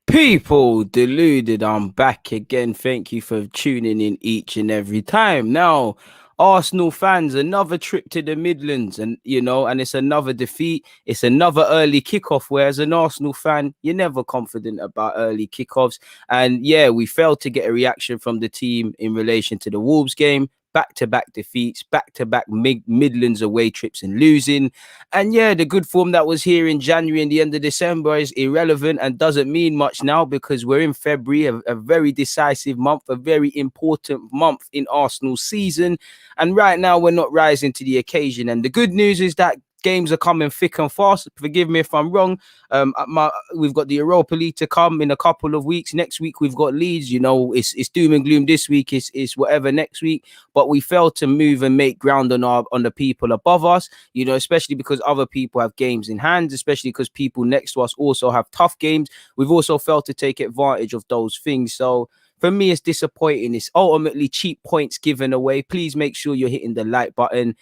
People deluded, I'm back again. Thank you for tuning in each and every time. Now, Arsenal fans, another trip to the Midlands, and it's another defeat. It's another early kickoff. Where as an Arsenal fan, you're never confident about early kickoffs. And yeah, we failed to get a reaction from the team in relation to the Wolves game. Back-to-back defeats, back-to-back Midlands away trips and losing. And yeah, the good form that was here in January and the end of December is irrelevant and doesn't mean much now because we're in February, a very decisive month, a very important month in Arsenal's season. And right now, we're not rising to the occasion. And the good news is that games are coming thick and fast. Forgive me if I'm wrong. We've got the Europa League to come in a couple of weeks. Next week we've got Leeds. It's doom and gloom this week. It's whatever next week. But we failed to move and make ground on the people above us. Especially because other people have games in hand. Especially because people next to us also have tough games. We've also failed to take advantage of those things. So for me, it's disappointing. It's ultimately cheap points given away. Please make sure you're hitting the like button.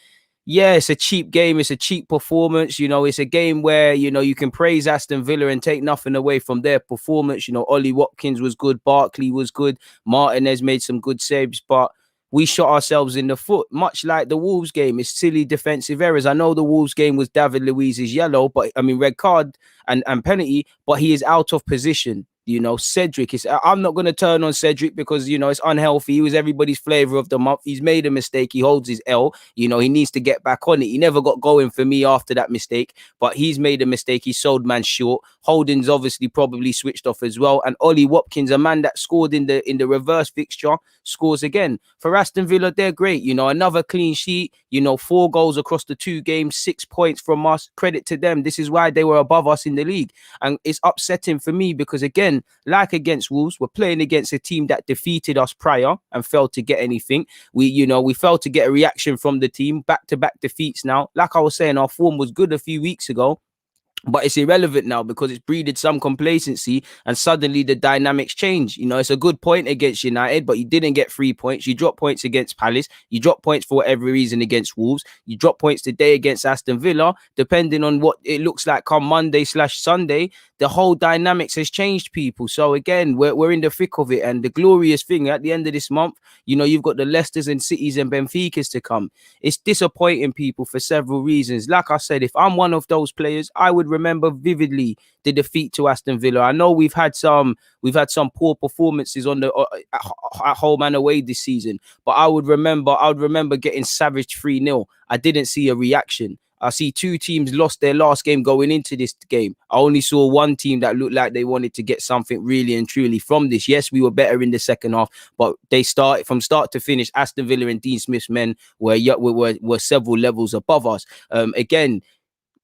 Yeah, it's a cheap game. It's a cheap performance. It's a game where, you can praise Aston Villa and take nothing away from their performance. Ollie Watkins was good. Barkley was good. Martinez made some good saves, but we shot ourselves in the foot, much like the Wolves game. It's silly defensive errors. I know the Wolves game was David Luiz's yellow, red card and penalty, but he is out of position. Cedric I'm not going to turn on Cedric because, it's unhealthy. He was everybody's flavor of the month. He's made a mistake. He holds his L. He needs to get back on it. He never got going for me after that mistake, but he's made a mistake. He sold man short. Holding's obviously probably switched off as well. And Ollie Watkins, a man that scored in the reverse fixture, scores again. For Aston Villa, they're great. Another clean sheet, 4 goals across the 2 games, 6 points from us. Credit to them. This is why they were above us in the league. And it's upsetting for me because, again, like against Wolves, we're playing against a team that defeated us prior and failed to get anything. We failed to get a reaction from the team. Back-to-back defeats now. Like I was saying, our form was good a few weeks ago, but it's irrelevant now because it's breeded some complacency and suddenly the dynamics change. It's a good point against United, but you didn't get 3 points. You dropped points against Palace. You dropped points for whatever reason against Wolves. You dropped points today against Aston Villa. Depending on what it looks like come Monday/Sunday, the whole dynamics has changed, people. So again, we're in the thick of it. And the glorious thing at the end of this month, you've got the Leicesters and Cities and Benficas to come. It's disappointing, people, for several reasons. Like I said, if I'm one of those players, I would remember vividly the defeat to Aston Villa. I know we've had some poor performances on the at home and away this season, but I would remember getting savaged 3-0. I didn't see a reaction. I see 2 teams lost their last game going into this game. I only saw one team that looked like they wanted to get something really and truly from this. Yes, we were better in the second half, but they started from start to finish. Aston Villa and Dean Smith's men were several levels above us. Again,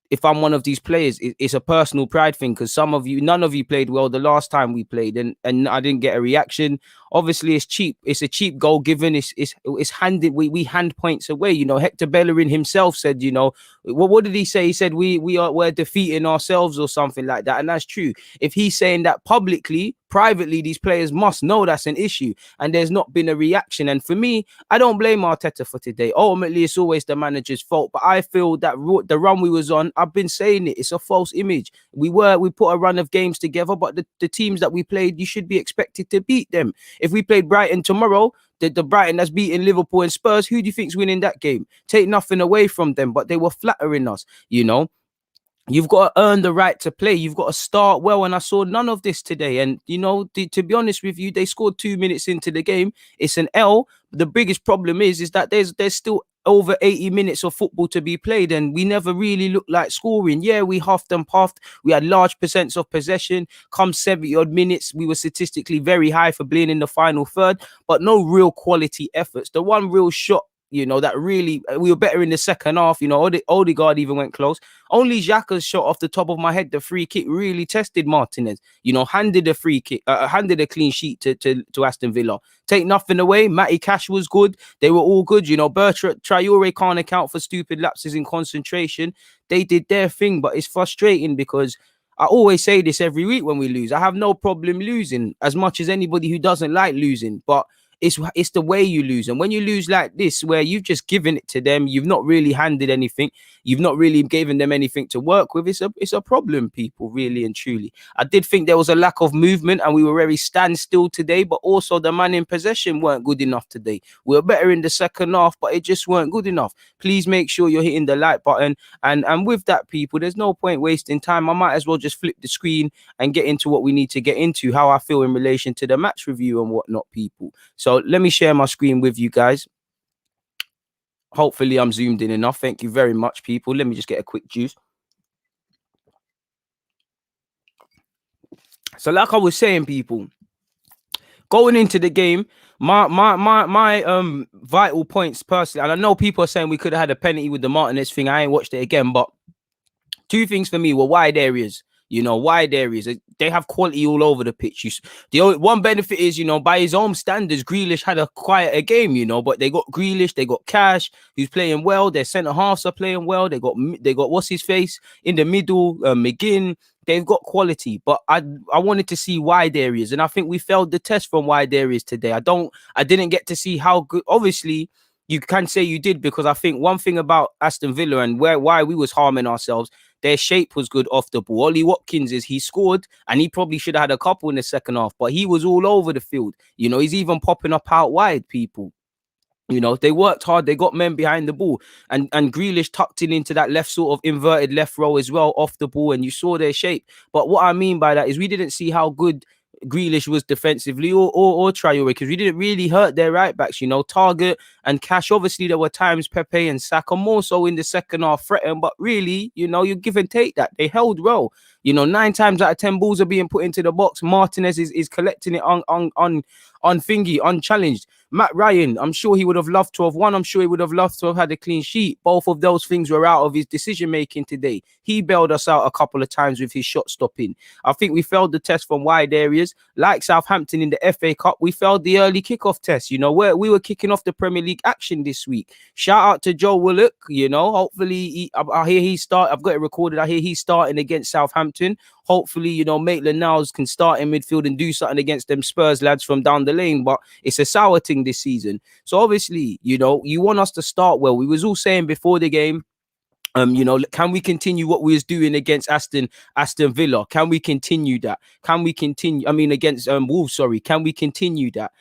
if I'm one of these players, it's a personal pride thing because none of you played well the last time we played, and I didn't get a reaction. Obviously, it's cheap. It's a cheap goal given. It's handed. We hand points away. Hector Bellerin himself said, what did he say? He said we're defeating ourselves or something like that, and that's true. If he's saying that publicly, privately, these players must know that's an issue, and there's not been a reaction. And for me, I don't blame Arteta for today. Ultimately, it's always the manager's fault, but I feel that the run we was on, I've been saying it's a false image. We put a run of games together, but the teams that we played, you should be expected to beat them. If we played Brighton tomorrow, the Brighton that's beating Liverpool and Spurs, who do you think's winning that game? Take nothing away from them, but they were flattering us, You've got to earn the right to play. You've got to start well. And I saw none of this today. And, to be honest with you, they scored 2 minutes into the game. It's an L. The biggest problem is that there's still over 80 minutes of football to be played. And we never really looked like scoring. Yeah, we huffed and puffed. We had large percents of possession. Come 70 odd minutes, we were statistically very high for being in the final third, but no real quality efforts. The one real shot, that really, we were better in the second half. Odegaard even went close. Only Xhaka's shot off the top of my head, the free kick, really tested Martinez. Handed a free kick, handed a clean sheet to Aston Villa. Take nothing away. Matty Cash was good. They were all good. Bertrand Traore can't account for stupid lapses in concentration. They did their thing, but it's frustrating because I always say this every week when we lose. I have no problem losing as much as anybody who doesn't like losing, but It's the way you lose. And when you lose like this, where you've just given it to them, you've not really handed anything, you've not really given them anything to work with. It's a problem, people, really and truly. I did think there was a lack of movement, and we were very standstill today, but also the man in possession weren't good enough today. We were better in the second half, but it just weren't good enough. Please make sure you're hitting the like button. And with that, people, there's no point wasting time. I might as well just flip the screen and get into what we need to get into, how I feel in relation to the match review and whatnot, people. So let me share my screen with you guys. Hopefully I'm zoomed in enough. Thank you very much, people. Let me just get a quick juice. So like I was saying, people, going into the game, my vital points personally, and I know people are saying we could have had a penalty with the Martinez thing. I ain't watched it again, but two things for me were wide areas. Wide areas. They have quality all over the pitch. The only one benefit is, by his own standards, Grealish had a quieter game, but they got Grealish, they got Cash, who's playing well. Their centre halves are playing well. They got what's his face in the middle, McGinn. They've got quality, but I wanted to see wide areas, and I think we failed the test from wide areas today. I didn't get to see how good. Obviously, you can say you did, because I think one thing about Aston Villa and why we was harming ourselves, their shape was good off the ball. Ollie Watkins he scored, and he probably should have had a couple in the second half, but he was all over the field. He's even popping up out wide, people. They worked hard. They got men behind the ball, and Grealish tucked into that left sort of inverted left row as well off the ball, and you saw their shape. But what I mean by that is we didn't see how good Grealish was defensively or Traore, because we didn't really hurt their right backs. Target and Cash. Obviously, there were times Pepe and Saka more so in the second half threatened, but really, you give and take that. They held well. 9 times out of 10 balls are being put into the box. Martinez is collecting it unchallenged. Matt Ryan, I'm sure he would have loved to have won. I'm sure he would have loved to have had a clean sheet. Both of those things were out of his decision making today. He bailed us out a couple of times with his shot stopping. I think we failed the test from wide areas. Like Southampton in the FA Cup, we failed the early kickoff test. Where we were kicking off the Premier League action this week. Shout out to Joe Willock. Hopefully I hear he start. I've got it recorded. I hear he's starting against Southampton. Hopefully, Maitland-Niles can start in midfield and do something against them Spurs lads from down the lane. But it's a sour thing this season. So obviously, you want us to start well. We was all saying before the game, can we continue what we was doing against Aston Villa? Can we continue that? Can we continue? Against Wolves, sorry. Can we continue that?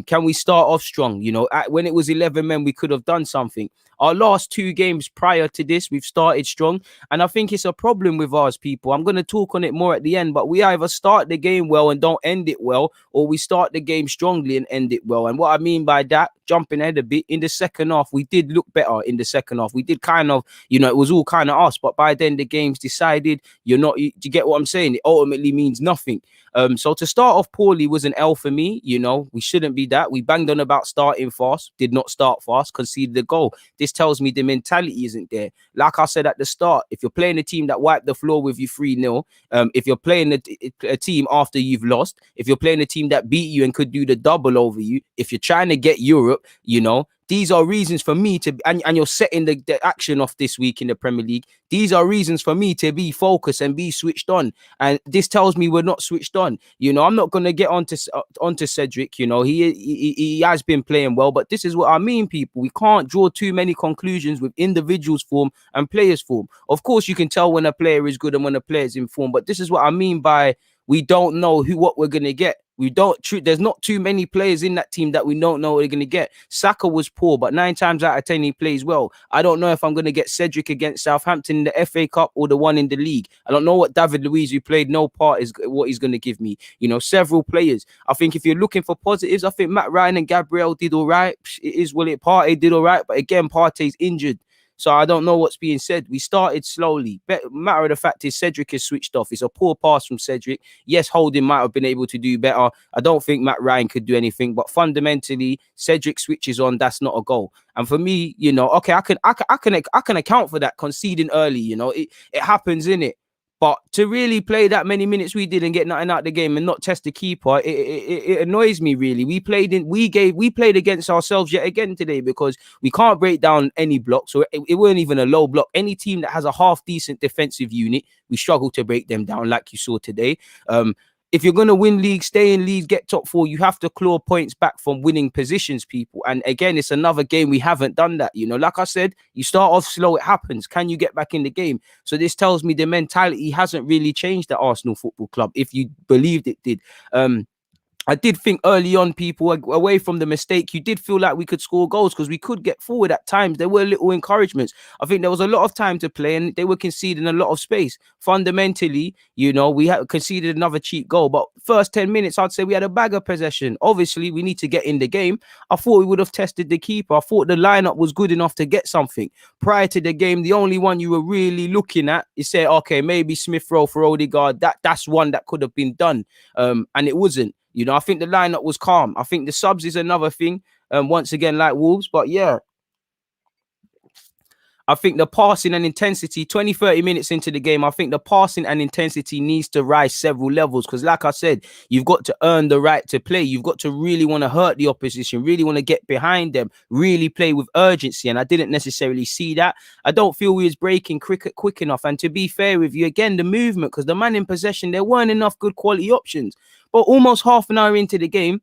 Can we start off strong? When it was 11 men, we could have done something. Our last 2 games prior to this, we've started strong. And I think it's a problem with ours, people. I'm going to talk on it more at the end, but we either start the game well and don't end it well, or we start the game strongly and end it well. And what I mean by that, jumping ahead a bit, in the second half, we did look better in the second half. We did kind of, it was all kind of us, but by then the game's decided. You get what I'm saying? It ultimately means nothing. So to start off poorly was an L for me. We shouldn't be that. We banged on about starting fast, did not start fast, conceded the goal. This tells me the mentality isn't there. Like I said at the start, if you're playing a team that wiped the floor with you 3-0, if you're playing a team after you've lost, if you're playing a team that beat you and could do the double over you, if you're trying to get Europe, these are reasons for me to, and you're setting the action off this week in the Premier League. These are reasons for me to be focused and be switched on. And this tells me we're not switched on. I'm not going to get onto Cedric. He has been playing well, but this is what I mean, people. We can't draw too many conclusions with individuals' form and players' form. Of course, you can tell when a player is good and when a player is in form, but this is what I mean by we don't know what we're going to get. There's not too many players in that team that we don't know what they're going to get. Saka was poor, but 9 times out of 10 he plays well. I don't know if I'm going to get Cedric against Southampton in the FA Cup or the one in the league. I don't know what David Luiz, who played no part, is what he's going to give me. Several players. I think if you're looking for positives, I think Matt Ryan and Gabriel did all right. Partey did all right, but again, Partey's injured. So I don't know what's being said. We started slowly. Matter of the fact is Cedric is switched off. It's a poor pass from Cedric. Yes, Holding might have been able to do better. I don't think Matt Ryan could do anything. But fundamentally, Cedric switches on. That's not a goal. And for me, okay, I can account for that conceding early. It happens, innit? But to really play that many minutes we did and get nothing out of the game and not test the keeper, it annoys me really. We played against ourselves yet again today, because we can't break down any blocks. So it weren't even a low block. Any team that has a half decent defensive unit, we struggle to break them down, like you saw today. if you're going to win league, stay in league, get top four, you have to claw points back from winning positions, people. And again, it's another game we haven't done that. You know, like I said, you start off slow, it happens. Can you get back in the game? So this tells me the mentality hasn't really changed at Arsenal Football Club, if you believed it did. I did think early on, people, away from the mistake, you did feel like we could score goals because we could get forward at times. There were little encouragements. I think there was a lot of time to play and they were conceding a lot of space. Fundamentally, you know, we had conceded another cheap goal. But first 10 minutes, I'd say we had a bag of possession. Obviously, we need to get in the game. I thought we would have tested the keeper. I thought the lineup was good enough to get something. Prior to the game, the only one you were really looking at is say, okay, maybe Smith Rowe for Odegaard. That's one that could have been done. And it wasn't. You know, I think the lineup was calm. I think the subs is another thing. Once again, like Wolves. But yeah, I think the passing and intensity, 20, 30 minutes into the game, I think the passing and intensity needs to rise several levels. Because like I said, you've got to earn the right to play. You've got to really want to hurt the opposition, really want to get behind them, really play with urgency. And I didn't necessarily see that. I don't feel we was breaking cricket quick enough. And to be fair with you, again, the movement, because the man in possession, there weren't enough good quality options. But almost half an hour into the game,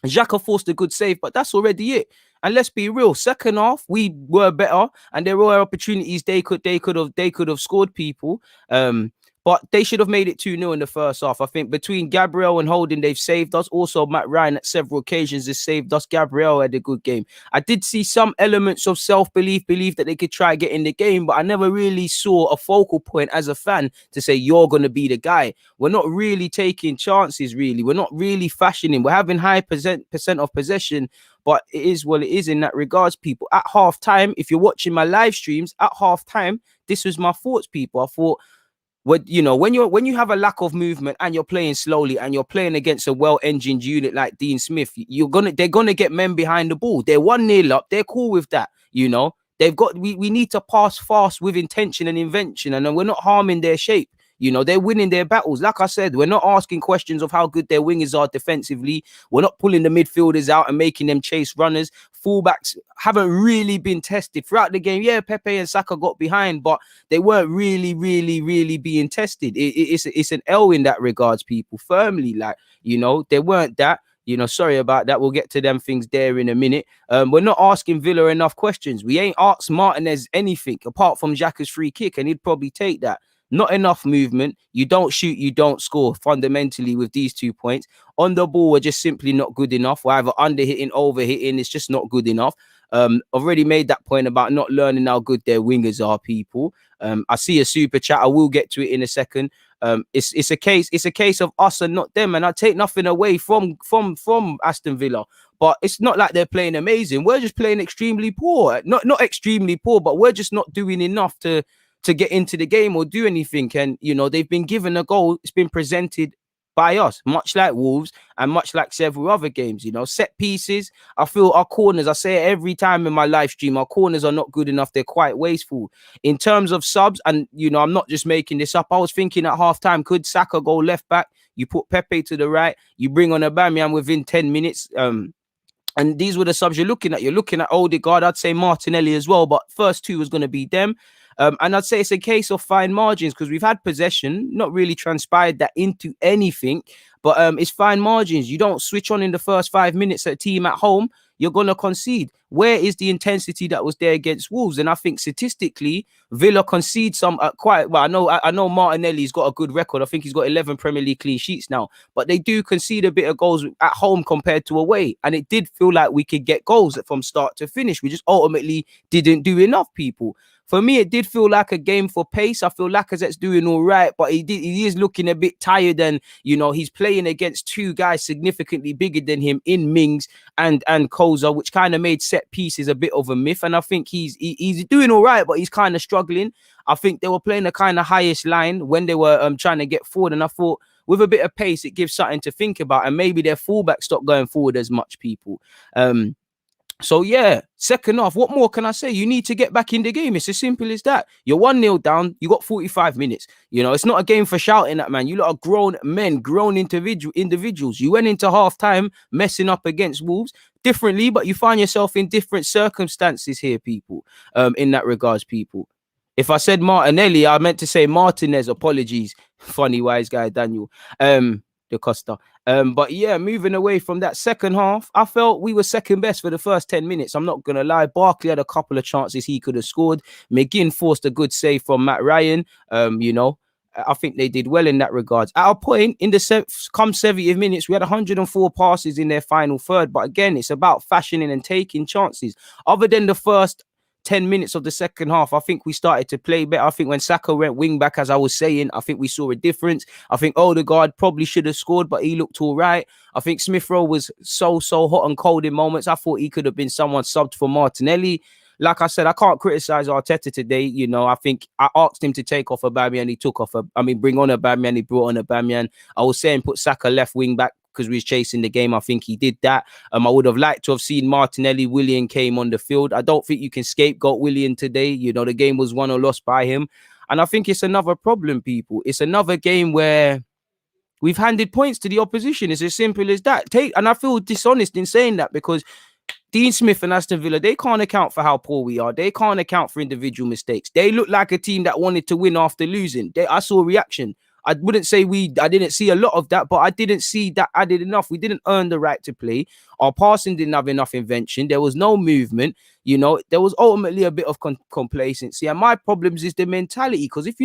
Xhaka forced a good save, but that's already it. And let's be real, second half we were better, and there were opportunities they could have scored, people. But they should have made it 2-0 in the first half. I think between Gabriel and Holding, they've saved us. Also, Matt Ryan at several occasions has saved us. Gabriel had a good game. I did see some elements of self-belief, belief that they could try get in the game, but I never really saw a focal point as a fan to say, you're going to be the guy. We're not really taking chances, really. We're not really fashioning. We're having high percent of possession, but it is what it is in that regards, people. At half-time, if you're watching my live streams, at half-time, this was my thoughts, people. I thought, when you have a lack of movement and you're playing slowly and you're playing against a well-engined unit like Dean Smith, they're gonna get men behind the ball. They're 1-0 up. They're cool with that. You know, we need to pass fast with intention and invention, and then we're not harming their shape. You know, they're winning their battles. Like I said, we're not asking questions of how good their wingers are defensively. We're not pulling the midfielders out and making them chase runners. Fullbacks haven't really been tested throughout the game. Yeah, Pepe and Saka got behind, but they weren't really being tested. It's an L in that regards, people. Firmly, like, you know, they weren't that. You know, sorry about that. We'll get to them things there in a minute. We're not asking Villa enough questions. We ain't asked Martinez anything apart from Xhaka's free kick, and he'd probably take that. Not enough movement. You don't shoot, you don't score. Fundamentally, with these 2 points on the ball, we're just simply not good enough. We're either underhitting, overhitting. It's just not good enough. I've already made that point about not learning how good their wingers are, people. I see a super chat. I will get to it in a second. It's a case of us and not them. And I take nothing away from Aston Villa, but it's not like they're playing amazing. We're just playing extremely poor. Not extremely poor, but we're just not doing enough to get into the game or do anything. And, you know, they've been given a goal. It's been presented by us, much like Wolves and much like several other games. You know, set pieces. I feel our corners, I say it every time in my live stream, our corners are not good enough. They're quite wasteful. In terms of subs, and, you know, I'm not just making this up. I was thinking at halftime, could Saka go left back? You put Pepe to the right. You bring on Aubameyang within 10 minutes. And these were the subs you're looking at. You're looking at Odegaard. I'd say Martinelli as well, but first two was going to be them. And I'd say it's a case of fine margins because we've had possession, not really transpired that into anything, but it's fine margins. You don't switch on in the first 5 minutes at a team at home, you're going to concede. Where is the intensity that was there against Wolves? And I think statistically, Villa concede some quite well. I know Martinelli's got a good record. I think he's got 11 Premier League clean sheets now, but they do concede a bit of goals at home compared to away. And it did feel like we could get goals from start to finish. We just ultimately didn't do enough, people. For me, it did feel like a game for pace. I feel Lacazette's doing all right, but he is looking a bit tired, and, you know, he's playing against two guys significantly bigger than him in Mings and Koza, which kind of made set pieces a bit of a myth. And I think he's doing all right, but he's kind of struggling. I think they were playing the kind of highest line when they were trying to get forward, and I thought with a bit of pace, it gives something to think about, and maybe their fullback stopped going forward as much, people. So, yeah, second half, what more can I say? You need to get back in the game. It's as simple as that. You're 1-0 down. You got 45 minutes. You know, it's not a game for shouting at, man. You lot are grown men, grown individuals. You went into half-time messing up against Wolves differently, but you find yourself in different circumstances here, people, in that regards, people. If I said Martinelli, I meant to say Martinez. Apologies. Funny wise guy, Daniel. Da Costa. But yeah, moving away from that second half, I felt we were second best for the first 10 minutes. I'm not going to lie. Barkley had a couple of chances he could have scored. McGinn forced a good save from Matt Ryan. You know, I think they did well in that regards. At a point in the come 70 minutes, we had 104 passes in their final third. But again, it's about fashioning and taking chances. Other than the first 10 minutes of the second half, I think we started to play better. I think when Saka went wing back, as I was saying, I think we saw a difference. I think Odegaard probably should have scored, but he looked all right. I think Smith Rowe was so hot and cold in moments. I thought he could have been someone subbed for Martinelli. Like I said, I can't criticize Arteta today. You know, I think I asked him to take off Aubameyang, he took off. Bring on Aubameyang, he brought on Aubameyang. I was saying put Saka left wing back because we was chasing the game. I think he did that. I would have liked to have seen Martinelli. Willian came on the field. I don't think you can scapegoat Willian today. You know, the game was won or lost by him. And I think it's another problem, people. It's another game where we've handed points to the opposition. It's as simple as that. And I feel dishonest in saying that because Dean Smith and Aston Villa, they can't account for how poor we are. They can't account for individual mistakes. They look like a team that wanted to win after losing. I saw a reaction. I wouldn't say I didn't see a lot of that, but I didn't see that added enough. We didn't earn the right to play. Our passing didn't have enough invention. There was no movement. You know, there was ultimately a bit of complacency. And my problems is the mentality. Because if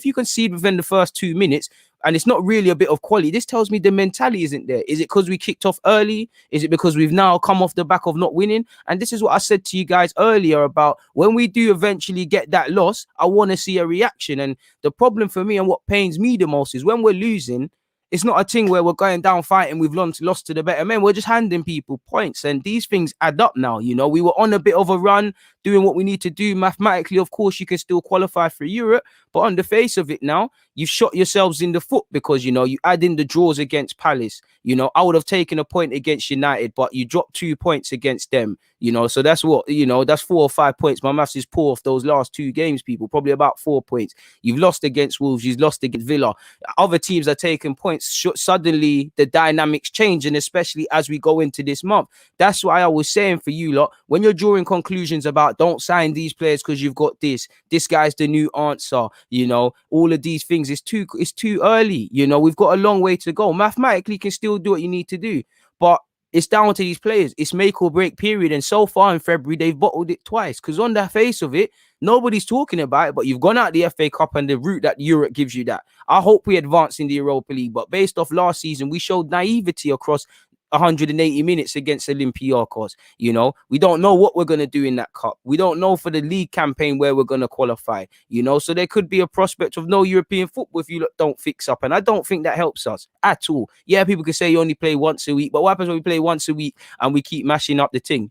you concede within the first 2 minutes, and it's not really a bit of quality, this tells me the mentality isn't there. Is it because we kicked off early? Is it because we've now come off the back of not winning? And this is what I said to you guys earlier about when we do eventually get that loss, I want to see a reaction. And the problem for me and what pains me the most is when we're losing, it's not a thing where we're going down fighting, we've lost to the better men. We're just handing people points, and these things add up now. You know, we were on a bit of a run, doing what we need to do. Mathematically, of course, you can still qualify for Europe, but on the face of it now, you've shot yourselves in the foot because, you know, you add in the draws against Palace. You know, I would have taken a point against United, but you dropped 2 points against them. You know, so that's what, you know, that's 4 or 5 points. My maths is poor off those last 2 games, people, probably about 4 points. You've lost against Wolves, you've lost against Villa. Other teams are taking points. Suddenly the dynamics change, and especially as we go into this month. That's why I was saying for you lot, when you're drawing conclusions about don't sign these players because you've got this guy's the new answer, you know, all of these things, it's too early. You know, we've got a long way to go. Mathematically, you can still do what you need to do, but it's down to these players. It's make or break period. And so far in February, they've bottled it twice. Because on the face of it, nobody's talking about it. But you've gone out the FA Cup and the route that Europe gives you that. I hope we advance in the Europa League. But based off last season, we showed naivety across 180 minutes against Olympiacos. You know, we don't know what we're going to do in that cup. We don't know for the league campaign where we're going to qualify, you know, so there could be a prospect of no European football if you don't fix up. And I don't think that helps us at all. Yeah, people can say you only play once a week, but what happens when we play once a week and we keep mashing up the thing?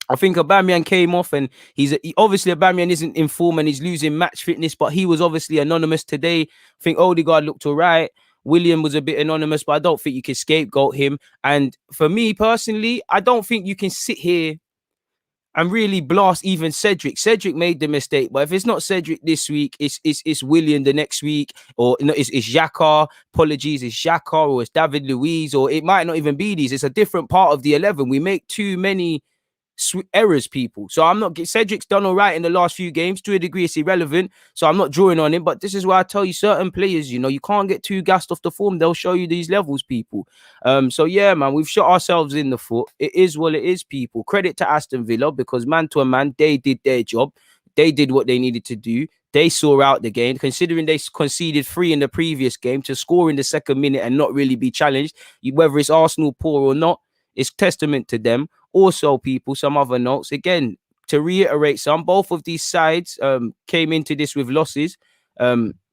I think Aubameyang came off, and obviously Aubameyang isn't in form and he's losing match fitness, but he was obviously anonymous today. I think Odegaard looked all right. William was a bit anonymous, but I don't think you can scapegoat him. And for me personally, I don't think you can sit here and really blast even Cedric. Cedric made the mistake, but if it's not Cedric this week, it's William the next week, or no, it's Xhaka. Apologies, it's Xhaka, or it's David Luiz, or it might not even be these. It's a different part of the 11. We make too many errors, people. So I'm not, Cedric's done all right in the last few games. To a degree, it's irrelevant, so I'm not drawing on him. But this is why I tell you, certain players, you know, you can't get too gassed off the form. They'll show you these levels, people. So yeah, man, we've shot ourselves in the foot. It is what it is, people. Credit to Aston Villa, because man to a man, they did their job. They did what they needed to do. They saw out the game, considering they conceded 3 in the previous game, to score in the second minute and not really be challenged. Whether it's Arsenal poor or not, it's testament to them. Also, people, some other notes. Again, to reiterate both of these sides came into this with losses. Apology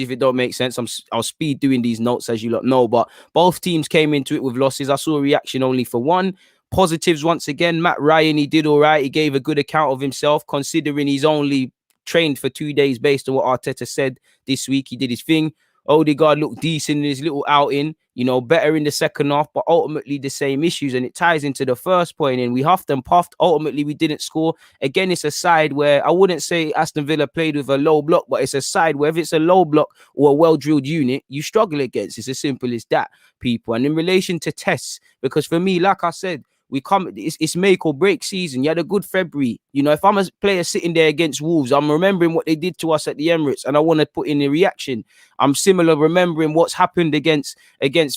if it don't make sense. I'll speed doing these notes, as you lot know, but both teams came into it with losses. I saw a reaction only for one. Positives once again. Matt Ryan, he did all right. He gave a good account of himself, considering he's only trained for 2 days based on what Arteta said this week. He did his thing. Odegaard looked decent in his little outing, you know, better in the second half, but ultimately the same issues. And it ties into the first point, and we huffed and puffed. Ultimately, we didn't score. Again, it's a side where I wouldn't say Aston Villa played with a low block, but it's a side where if it's a low block or a well-drilled unit, you struggle against. It's as simple as that, people. And in relation to tests, because for me, like I said, We come, it's make or break season. You had a good February. You know, if I'm a player sitting there against Wolves, I'm remembering what they did to us at the Emirates, and I want to put in a reaction. I'm similar remembering what's happened against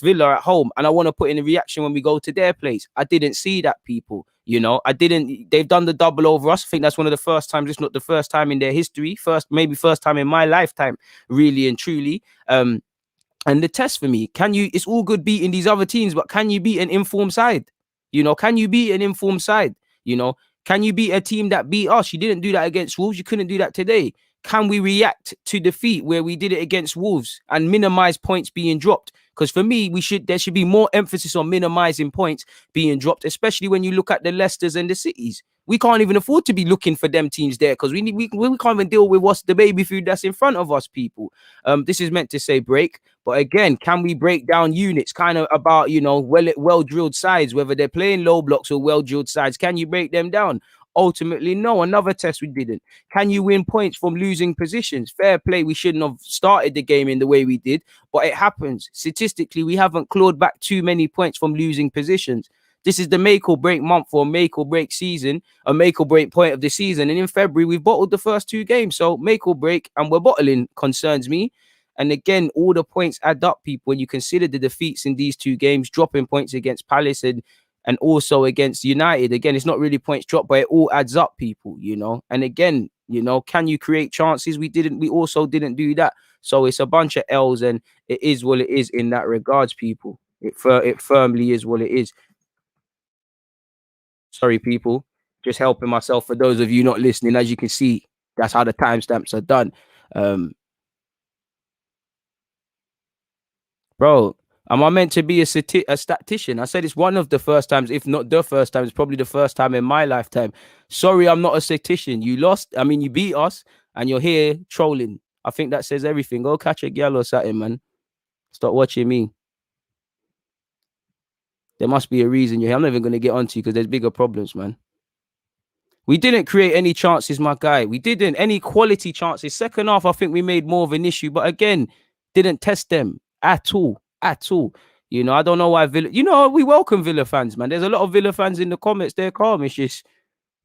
Villa at home, and I want to put in a reaction when we go to their place. I didn't see that, people. You know, I didn't. They've done the double over us. I think that's one of the first times, if not the first time in their history. Maybe first time in my lifetime, really and truly. And the test for me, can you? It's all good beating these other teams, but can you beat an informed side? You know, can you beat an informed side? You know, can you beat a team that beat us? You didn't do that against Wolves. You couldn't do that today. Can we react to defeat where we did it against Wolves and minimize points being dropped? Because for me, there should be more emphasis on minimizing points being dropped, especially when you look at the Leicesters and the Cities. We can't even afford to be looking for them teams there because we can't even deal with what's the baby food that's in front of us, people. This is meant to say break, but again, can we break down units? Kind of about, you know, well drilled sides, whether they're playing low blocks or well drilled sides. Can you break them down? Ultimately, no. Another test we didn't. Can you win points from losing positions? Fair play. We shouldn't have started the game in the way we did, but it happens. Statistically, we haven't clawed back too many points from losing positions. This is the make or break month or make or break season, a make or break point of the season. And in February, we've bottled the first 2 games. So make or break, and we're bottling, concerns me. And again, all the points add up, people. When you consider the defeats in these 2 games, dropping points against Palace and also against United. Again, it's not really points dropped, but it all adds up, people, you know. And again, you know, can you create chances? We also didn't do that. So it's a bunch of L's, and it is what it is in that regards, people. It firmly is what it is. Sorry, people. Just helping myself for those of you not listening. As you can see, that's how the timestamps are done. Bro, am I meant to be a statistician? I said it's one of the first times, if not the first time. It's probably the first time in my lifetime. Sorry, I'm not a statistician. You lost. I mean, you beat us, and you're here trolling. I think that says everything. Go catch a gal or something, man. Stop watching me. There must be a reason you're here. I'm not even going to get onto you because there's bigger problems, man. We didn't create any chances, my guy. We didn't. Any quality chances. Second half, I think we made more of an issue. But again, didn't test them at all. At all. You know, I don't know why Villa... You know, we welcome Villa fans, man. There's a lot of Villa fans in the comments. They're calm. It's just...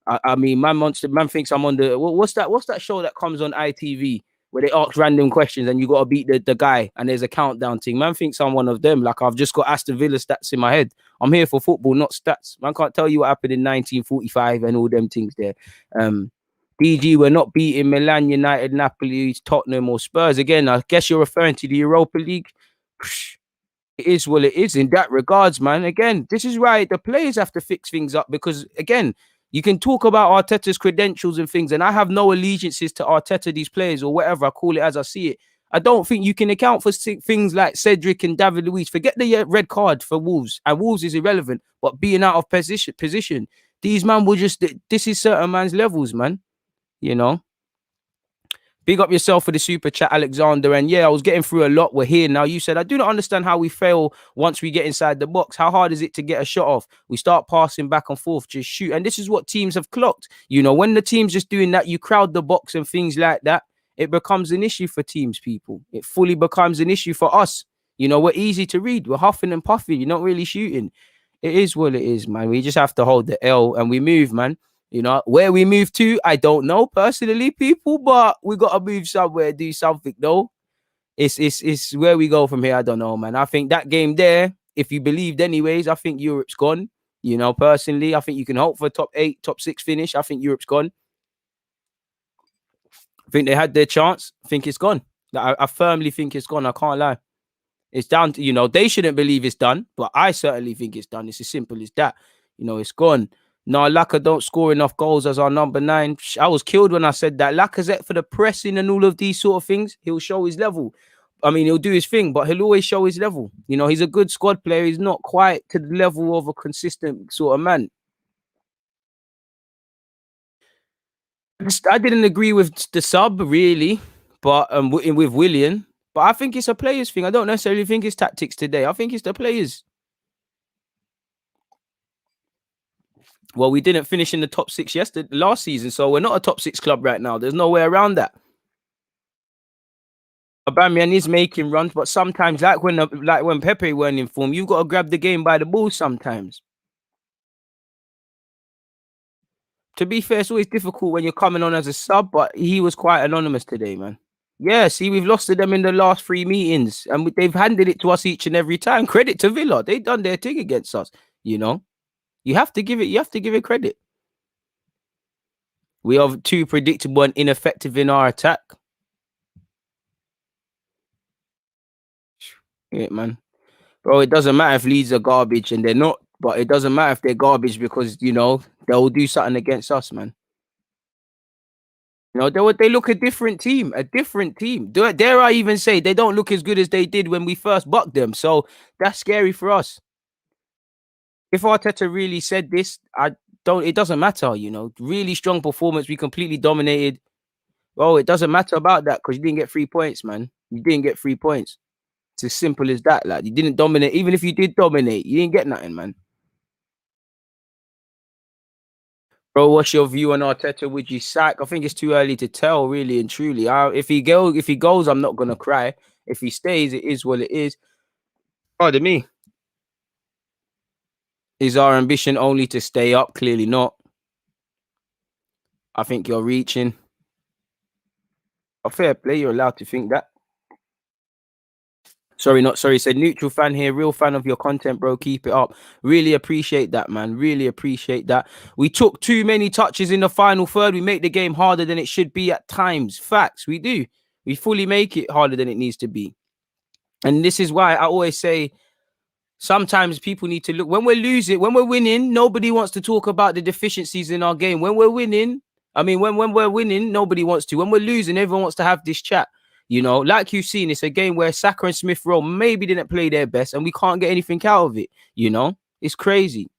I mean, man thinks I'm on the... What's that show that comes on ITV where they ask random questions and you got to beat the guy and there's a countdown thing? Man thinks I'm one of them. Like, I've just got Aston Villa stats in my head. I'm here for football, not stats. Man can't tell you what happened in 1945 and all them things there. DG, we're not beating Milan, United, Napoli, Tottenham or Spurs. Again, I guess you're referring to the Europa League. It is what it is in that regards, man. Again, this is right. The players have to fix things up because, again, you can talk about Arteta's credentials and things, and I have no allegiances to Arteta, these players, or whatever. I call it as I see it. I don't think you can account for things like Cedric and David Luiz. Forget the red card for Wolves, and Wolves is irrelevant, but being out of position. These man will just... This is certain man's levels, man. You know? Big up yourself for the super chat, Alexander. And yeah, I was getting through a lot. We're here now. You said, I do not understand how we fail once we get inside the box. How hard is it to get a shot off? We start passing back and forth, just shoot. And this is what teams have clocked. You know, when the team's just doing that, you crowd the box and things like that, it becomes an issue for teams, people. It fully becomes an issue for us. You know, we're easy to read. We're huffing and puffing. You're not really shooting. It is what it is, man. We just have to hold the L and we move, man. You know, where we move to, I don't know personally, people, but we got to move somewhere, do something, though. It's where we go from here. I don't know, man. I think that game there, if you believed anyways, I think Europe's gone. You know, personally, I think you can hope for top 8, top 6 finish. I think Europe's gone. I think they had their chance. I think it's gone. I firmly think it's gone. I can't lie. It's down to, you know, they shouldn't believe it's done, but I certainly think it's done. It's as simple as that. You know, it's gone. No, Laka don't score enough goals as our number 9. I was killed when I said that. Lacazette for the pressing and all of these sort of things, he'll show his level. I mean, he'll do his thing, but he'll always show his level. You know, he's a good squad player. He's not quite to the level of a consistent sort of man. I didn't agree with the sub, really, but with Willian. But I think it's a players thing. I don't necessarily think it's tactics today. I think it's the players. Well, we didn't finish in the top 6 last season, so we're not a top 6 club right now. There's no way around that. Aubameyang is making runs, but sometimes, like when Pepe weren't in form, you've got to grab the game by the balls sometimes. To be fair, it's always difficult when you're coming on as a sub, but he was quite anonymous today, man. Yeah, see, we've lost to them in the last 3 meetings, and they've handed it to us each and every time. Credit to Villa, they done their thing against us. You know, you have to give it credit. We are too predictable and ineffective in our attack. Yeah, man. Bro, it doesn't matter if Leeds are garbage and they're not, but it doesn't matter if they're garbage because they'll do something against us, man. They look a different team, a different team. Dare I even say they don't look as good as they did when we first bucked them? So that's scary for us. If Arteta really said this, it doesn't matter, Really strong performance. We completely dominated. Well, it doesn't matter about that because you didn't get 3 points, man. You didn't get 3 points. It's as simple as that. Like, you didn't dominate. Even if you did dominate, you didn't get nothing, man. Bro, what's your view on Arteta? Would you sack? I think it's too early to tell, really and truly. If he goes, I'm not gonna cry. If he stays, it is what it is. Pardon me. Is our ambition only to stay up? Clearly not. I think you're reaching. A fair play. You're allowed to think that. Sorry, not sorry. Said neutral fan here, real fan of your content, bro. Keep it up. Really appreciate that, man. Really appreciate that. We took too many touches in the final third. We make the game harder than it should be at times. Facts, we do. We fully make it harder than it needs to be. And this is why I always say sometimes people need to look when we're winning, nobody wants to talk about the deficiencies in our game. When we're winning, when we're winning, nobody wants to. When we're losing, everyone wants to have this chat. Like you've seen, it's a game where Saka and Smith Rowe maybe didn't play their best and we can't get anything out of it. It's crazy.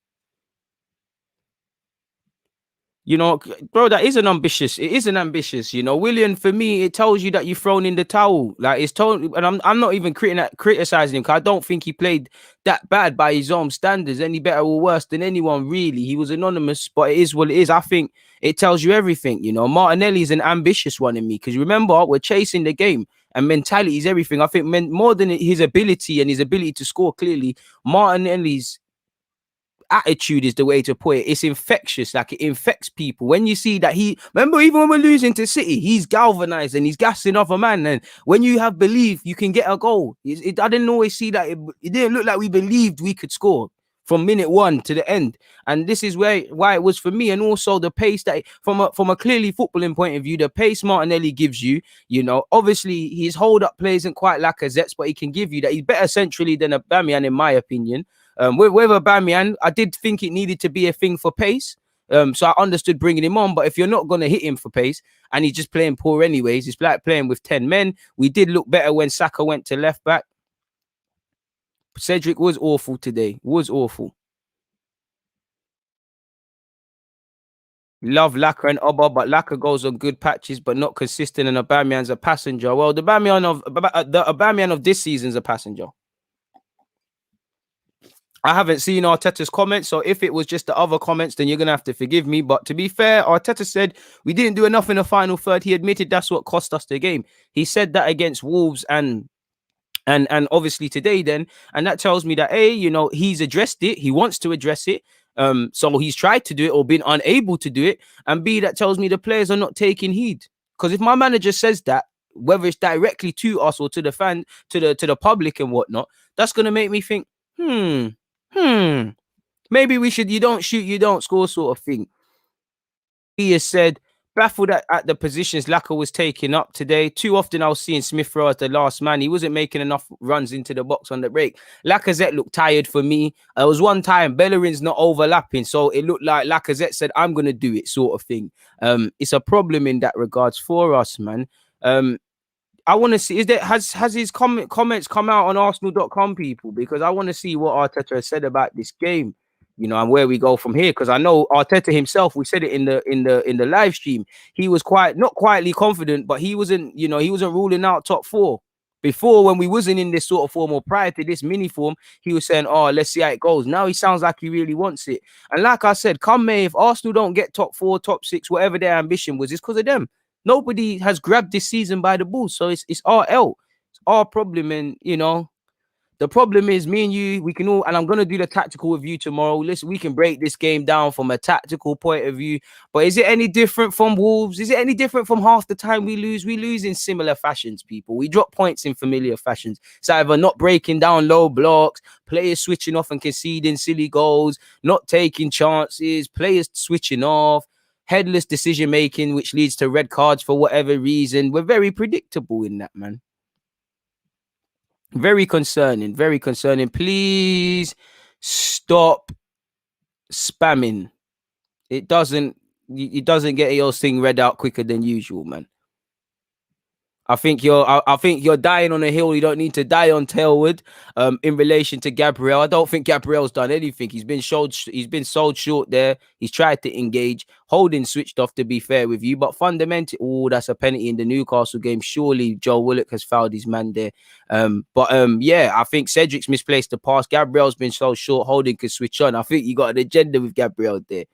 Bro, it is an ambitious. Willian, for me, it tells you that you've thrown in the towel. Like, it's told, and I'm not even criticizing him because I don't think he played that bad by his own standards, any better or worse than anyone, really. He was anonymous, but it is what it is. I think it tells you everything. Martinelli is an ambitious one in me because remember, we're chasing the game and mentality is everything. I think more than his ability and his ability to score, clearly, Martinelli's attitude is the way to put it. It's infectious. Like, it infects people. When you see that remember, even when we're losing to City, he's galvanized and he's gassing off a man. And when you have belief, you can get a goal. I didn't always see that. It didn't look like we believed we could score from minute 1 to the end. And this is why it was for me. And also the pace that from a clearly footballing point of view, the pace Martinelli gives you, obviously his hold up play isn't quite Lacazette's, but he can give you that. He's better centrally than Aubameyang, in my opinion. With Aubameyang, I did think it needed to be a thing for pace. So I understood bringing him on. But if you're not going to hit him for pace and he's just playing poor anyways, it's like playing with 10 men. We did look better when Saka went to left back. Cedric was awful today. Was awful. Love Laka and Oba, but Laka goes on good patches, but not consistent. And Aubameyang's a passenger. Well, the Aubameyang of this season's a passenger. I haven't seen Arteta's comments, so if it was just the other comments, then you're going to have to forgive me. But to be fair, Arteta said we didn't do enough in the final third. He admitted that's what cost us the game. He said that against Wolves and obviously today then. And that tells me that, A, he's addressed it. He wants to address it. So he's tried to do it or been unable to do it. And B, that tells me the players are not taking heed. Because if my manager says that, whether it's directly to us or to the fan, to the public and whatnot, that's going to make me think, maybe we should, you don't shoot, you don't score sort of thing. He has said, baffled at the positions Laka was taking up today. Too often I was seeing Smith Rowe as the last man. He wasn't making enough runs into the box on the break. Lacazette looked tired for me. There was one time Bellerin's not overlapping, so it looked like Lacazette said, I'm going to do it sort of thing. It's a problem in that regards for us, man. I want to see, has his comments come out on Arsenal.com, people? Because I want to see what Arteta has said about this game, and where we go from here. Because I know Arteta himself, we said it in the live stream, he was not quietly confident, but he wasn't ruling out top 4. Before, when we wasn't in this sort of form, or prior to this mini form, he was saying, oh, let's see how it goes. Now he sounds like he really wants it. And like I said, come May, if Arsenal don't get top 4, top 6, whatever their ambition was, it's because of them. Nobody has grabbed this season by the balls, so it's our L. It's our problem, and The problem is, me and you, we can all, and I'm gonna do the tactical review tomorrow. Listen, we can break this game down from a tactical point of view. But is it any different from Wolves? Is it any different from half the time we lose? We lose in similar fashions, people. We drop points in familiar fashions. It's either not breaking down low blocks, players switching off and conceding silly goals, not taking chances, players switching off, headless decision making, which leads to red cards for whatever reason. We're very predictable in that, man. Very concerning. Very concerning. Please stop spamming. It doesn't get your thing read out quicker than usual, man. I think you're dying on a hill you don't need to die on, Tailwood. In relation to Gabriel, I don't think Gabriel's done anything. He's been sold short there. He's tried to engage. Holding switched off, to be fair with you, but fundamentally, that's a penalty in the Newcastle game. Surely Joe Willock has fouled his man there. Yeah, I think Cedric's misplaced the pass. Gabriel's been sold short. Holding could switch on. I think you got an agenda with Gabriel there.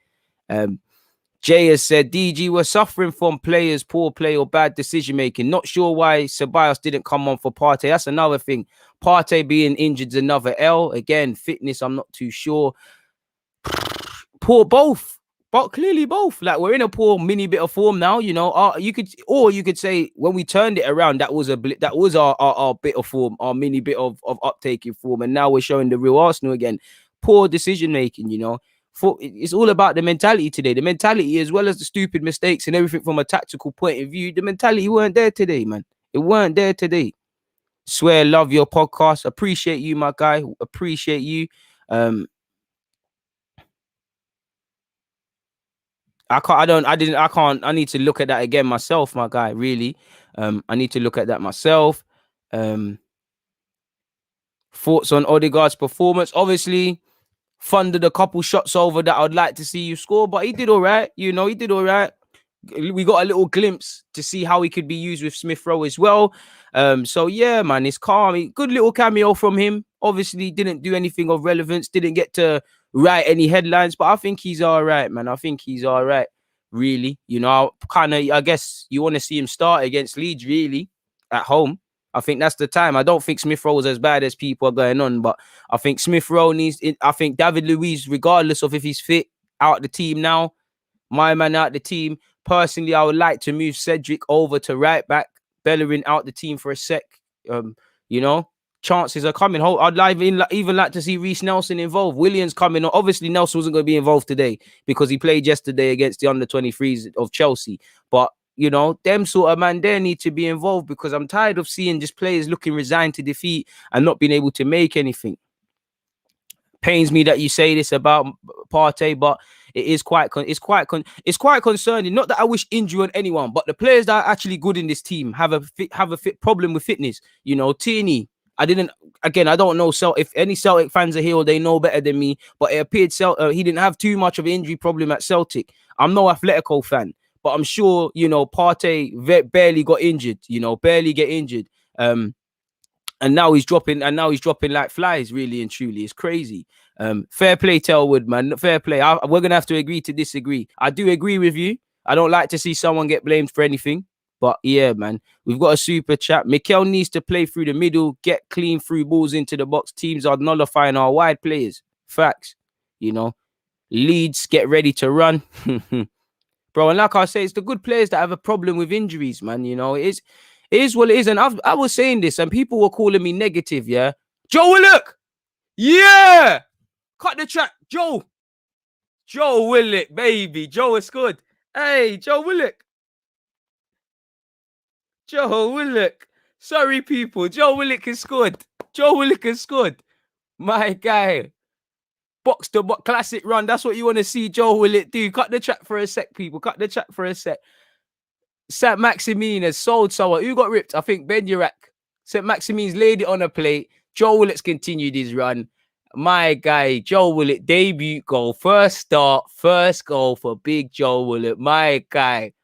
Jay has said, DG, we're suffering from players, poor play or bad decision making. Not sure why Ceballos didn't come on for Partey. That's another thing. Partey being injured is another L. Again, fitness, I'm not too sure. Poor both. But clearly both. Like, we're in a poor mini bit of form now, you know. You could say when we turned it around, that was our bit of form, our mini bit of uptake in form. And now we're showing the real Arsenal again. Poor decision making, you know. It's all about the mentality today. The mentality, as well as the stupid mistakes and everything from a tactical point of view, the mentality weren't there today, man. It weren't there today. Swear, love your podcast. Appreciate you, my guy. Appreciate you. I need to look at that again myself, my guy. Really. I need to look at that myself. Thoughts on Odegaard's performance? Obviously, funded a couple shots over that I'd like to see you score, but he did all right. You know, he did all right. We got a little glimpse to see how he could be used with Smith Rowe as well. So yeah, man, it's calm. Good little cameo from him. Obviously, didn't do anything of relevance. Didn't get to write any headlines, but I think he's all right, man. I think he's all right. Really, you know, I guess you want to see him start against Leeds, really, at home. I think that's the time. I don't think Smith Rowe is as bad as people are going on, but I think Smith Rowe I think David Luiz, regardless of if he's fit, out the team now. My man out the team. Personally, I would like to move Cedric over to right back. Bellerin out the team for a sec. You know, chances are coming. I'd even like to see Reece Nelson involved. Williams coming. Obviously, Nelson wasn't going to be involved today because he played yesterday against the under-23s of Chelsea. But you know, them sort of man there need to be involved because I'm tired of seeing just players looking resigned to defeat and not being able to make anything. Pains me that you say this about Partey, but it's quite concerning. Not that I wish injury on anyone, but the players that are actually good in this team have a problem with fitness. You know, Tierney. I don't know if any Celtic fans are here or they know better than me, but it appeared he didn't have too much of an injury problem at Celtic. I'm no Atletico fan, but I'm sure, you know, Partey barely got injured, you know, barely get injured. And now he's dropping like flies, really and truly. It's crazy. Fair play, Telwood, man. Fair play. We're going to have to agree to disagree. I do agree with you. I don't like to see someone get blamed for anything. But yeah, man, we've got a super chat. Mikel needs to play through the middle, get clean through balls into the box. Teams are nullifying our wide players. Facts. You know, Leeds, get ready to run. Bro, and like I say, it's the good players that have a problem with injuries, man. You know, it is what it is. And I was saying this and people were calling me negative, yeah? Joe Willock! Yeah! Cut the track. Joe Willock, baby. Joe is good. Hey, Joe Willock. Sorry, people. Joe Willock is good. My guy. Box to box classic run. That's what you want to see Joe Willock do. Cut the track for a sec, people. Cut the track for a sec. St. Maximin has sold someone. Who got ripped? I think Ben Urak. St. Maximin's laid it on a plate. Joe Willock's continued his run. My guy, Joe Willock, debut goal. First goal for big Joe Willock. My guy.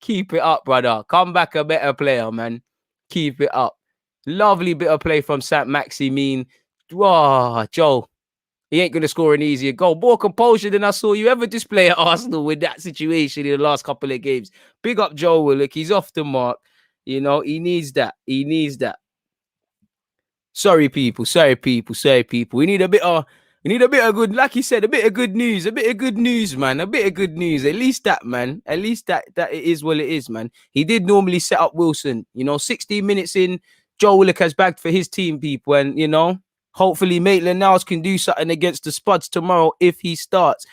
Keep it up, brother. Come back a better player, man. Keep it up. Lovely bit of play from St. Maximin. Oh, Joe. He ain't going to score an easier goal. More composure than I saw you ever display at Arsenal with that situation in the last couple of games. Big up Joe Willock. He's off the mark. You know, he needs that. Sorry, people. Sorry, people. Sorry, people. We need a bit of good, like you said, a bit of good news, a bit of good news, man. A bit of good news. At least that, man. At least that it is what it is, man. He did normally set up Wilson. 16 minutes in, Joe Willock has bagged for his team, people, and hopefully Maitland-Niles can do something against the Spuds tomorrow if he starts.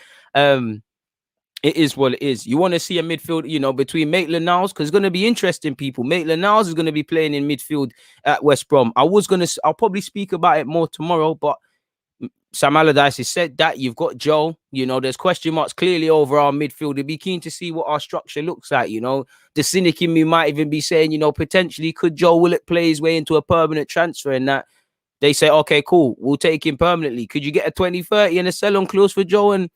It is what it is. You want to see a midfield, between Maitland-Niles, because it's going to be interesting, people. Maitland-Niles is going to be playing in midfield at West Brom. I'll probably speak about it more tomorrow, but Sam Allardyce has said that you've got Joe. There's question marks clearly over our midfield. I'd be keen to see what our structure looks like. The cynic in me might even be saying, potentially could Joe Willock play his way into a permanent transfer, and that they say, okay, cool, we'll take him permanently. Could you get a 20-30 and a sell-on clause for Joe and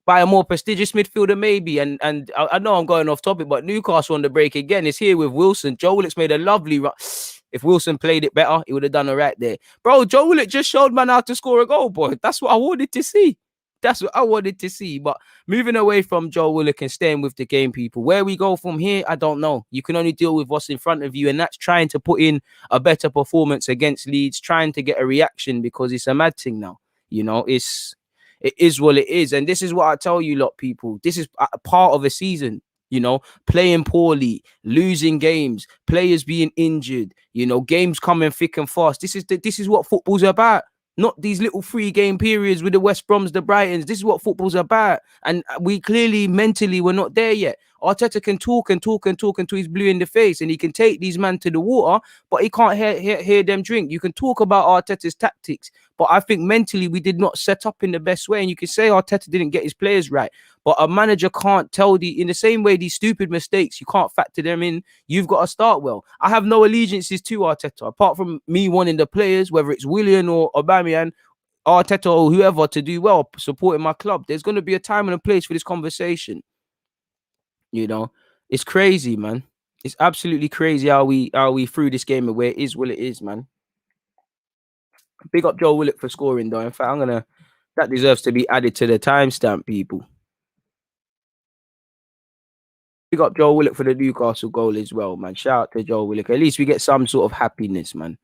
by a more prestigious midfielder, maybe? And I know I'm going off topic, but Newcastle on the break again is here with Wilson. Joe Willock's made a lovely run. If Wilson played it better, he would have done all right there. Bro, Joe Willock just showed man how to score a goal, boy. That's what I wanted to see. But moving away from Joe Willock and staying with the game, people, where we go from here, I don't know. You can only deal with what's in front of you, and that's trying to put in a better performance against Leeds, trying to get a reaction, because it's a mad thing now. It is what it is. And this is what I tell you lot, people. This is a part of a season. Playing poorly, losing games, players being injured, games coming thick and fast. This is what football's about. Not these little 3-game periods with the West Broms, the Brightons. This is what football's about. And we clearly, mentally, we're not there yet. Arteta can talk until he's blue in the face, and he can take these men to the water, but he can't hear them drink. You can talk about Arteta's tactics, but I think mentally we did not set up in the best way. And you can say Arteta didn't get his players right, but a manager can't tell in the same way these stupid mistakes, you can't factor them in. You've got to start well. I have no allegiances to Arteta, apart from me wanting the players, whether it's Willian or Aubameyang, Arteta or whoever, to do well, supporting my club. There's going to be a time and a place for this conversation. It's crazy, man. It's absolutely crazy how we threw this game away. It is what it is, man. Big up Joe Willock for scoring, though. In fact, that deserves to be added to the timestamp, people. Big up Joe Willock for the Newcastle goal as well, man. Shout out to Joe Willock. At least we get some sort of happiness, man.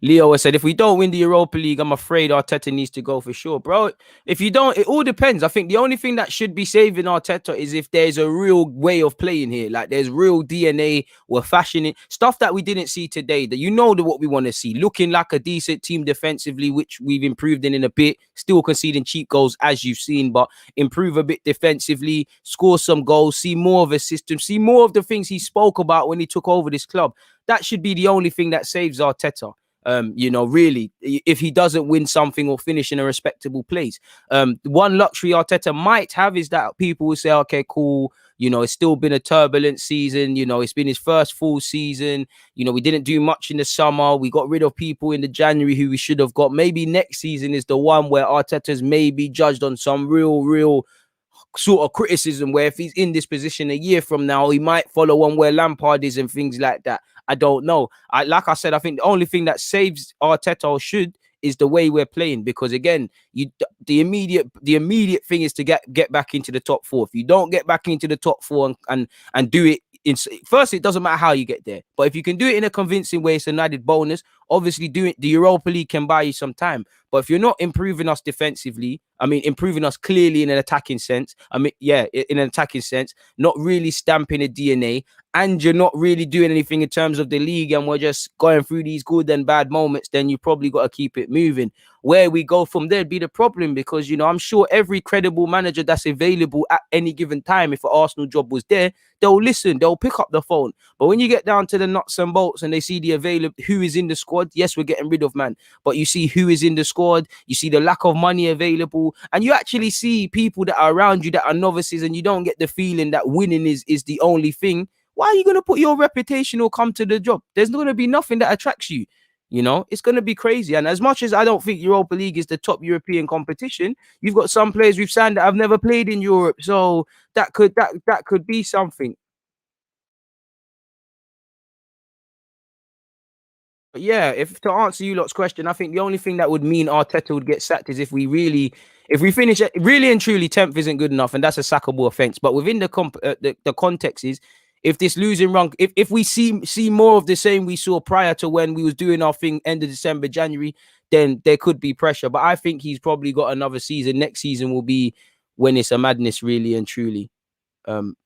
Leo has said, if we don't win the Europa League, I'm afraid Arteta needs to go for sure. Bro, if you don't, it all depends. I think the only thing that should be saving Arteta is if there's a real way of playing here. Like, there's real DNA. We're fashioning stuff that we didn't see today, that what we want to see. Looking like a decent team defensively, which we've improved in a bit. Still conceding cheap goals, as you've seen, but improve a bit defensively, score some goals, see more of a system, see more of the things he spoke about when he took over this club. That should be the only thing that saves Arteta. Really, if he doesn't win something or finish in a respectable place. One luxury Arteta might have is that people will say, okay, cool, it's still been a turbulent season, it's been his first full season, we didn't do much in the summer, we got rid of people in the January who we should have got. Maybe next season is the one where Arteta's maybe judged on some real sort of criticism, where if he's in this position a year from now, he might follow on where Lampard is and things like that. I don't know. Like I said, I think the only thing that saves Arteta, or should, is the way we're playing, because again, the immediate thing is to get back into the top 4. If you don't get back into the top 4 and do it first, it doesn't matter how you get there, but if you can do it in a convincing way, it's an added bonus. Obviously, the Europa League can buy you some time, but if you're not improving us defensively, improving us clearly in an attacking sense, in an attacking sense, not really stamping a DNA, and you're not really doing anything in terms of the league, and we're just going through these good and bad moments, then you probably got to keep it moving. Where we go from there would be the problem, because, I'm sure every credible manager that's available at any given time, if an Arsenal job was there, they'll listen, they'll pick up the phone. But when you get down to the nuts and bolts and they see who is in the squad, yes, we're getting rid of man, but you see who is in the squad, you see the lack of money available, and you actually see people that are around you that are novices, and you don't get the feeling that winning is the only thing. Why are you going to put your reputation or come to the job? There's not going to be nothing that attracts you. It's going to be crazy. And as much as I don't think Europa League is the top European competition, you've got some players we've signed that have never played in Europe. So that could be something. But yeah, if to answer you lot's question, I think the only thing that would mean Arteta would get sacked is if we finish really and truly 10th isn't good enough, and that's a sackable offense. But within the context is, if this losing run, if we see more of the same we saw prior to when we was doing our thing end of December, January, then there could be pressure. But I think he's probably got another season. Next season will be when it's a madness, really and truly.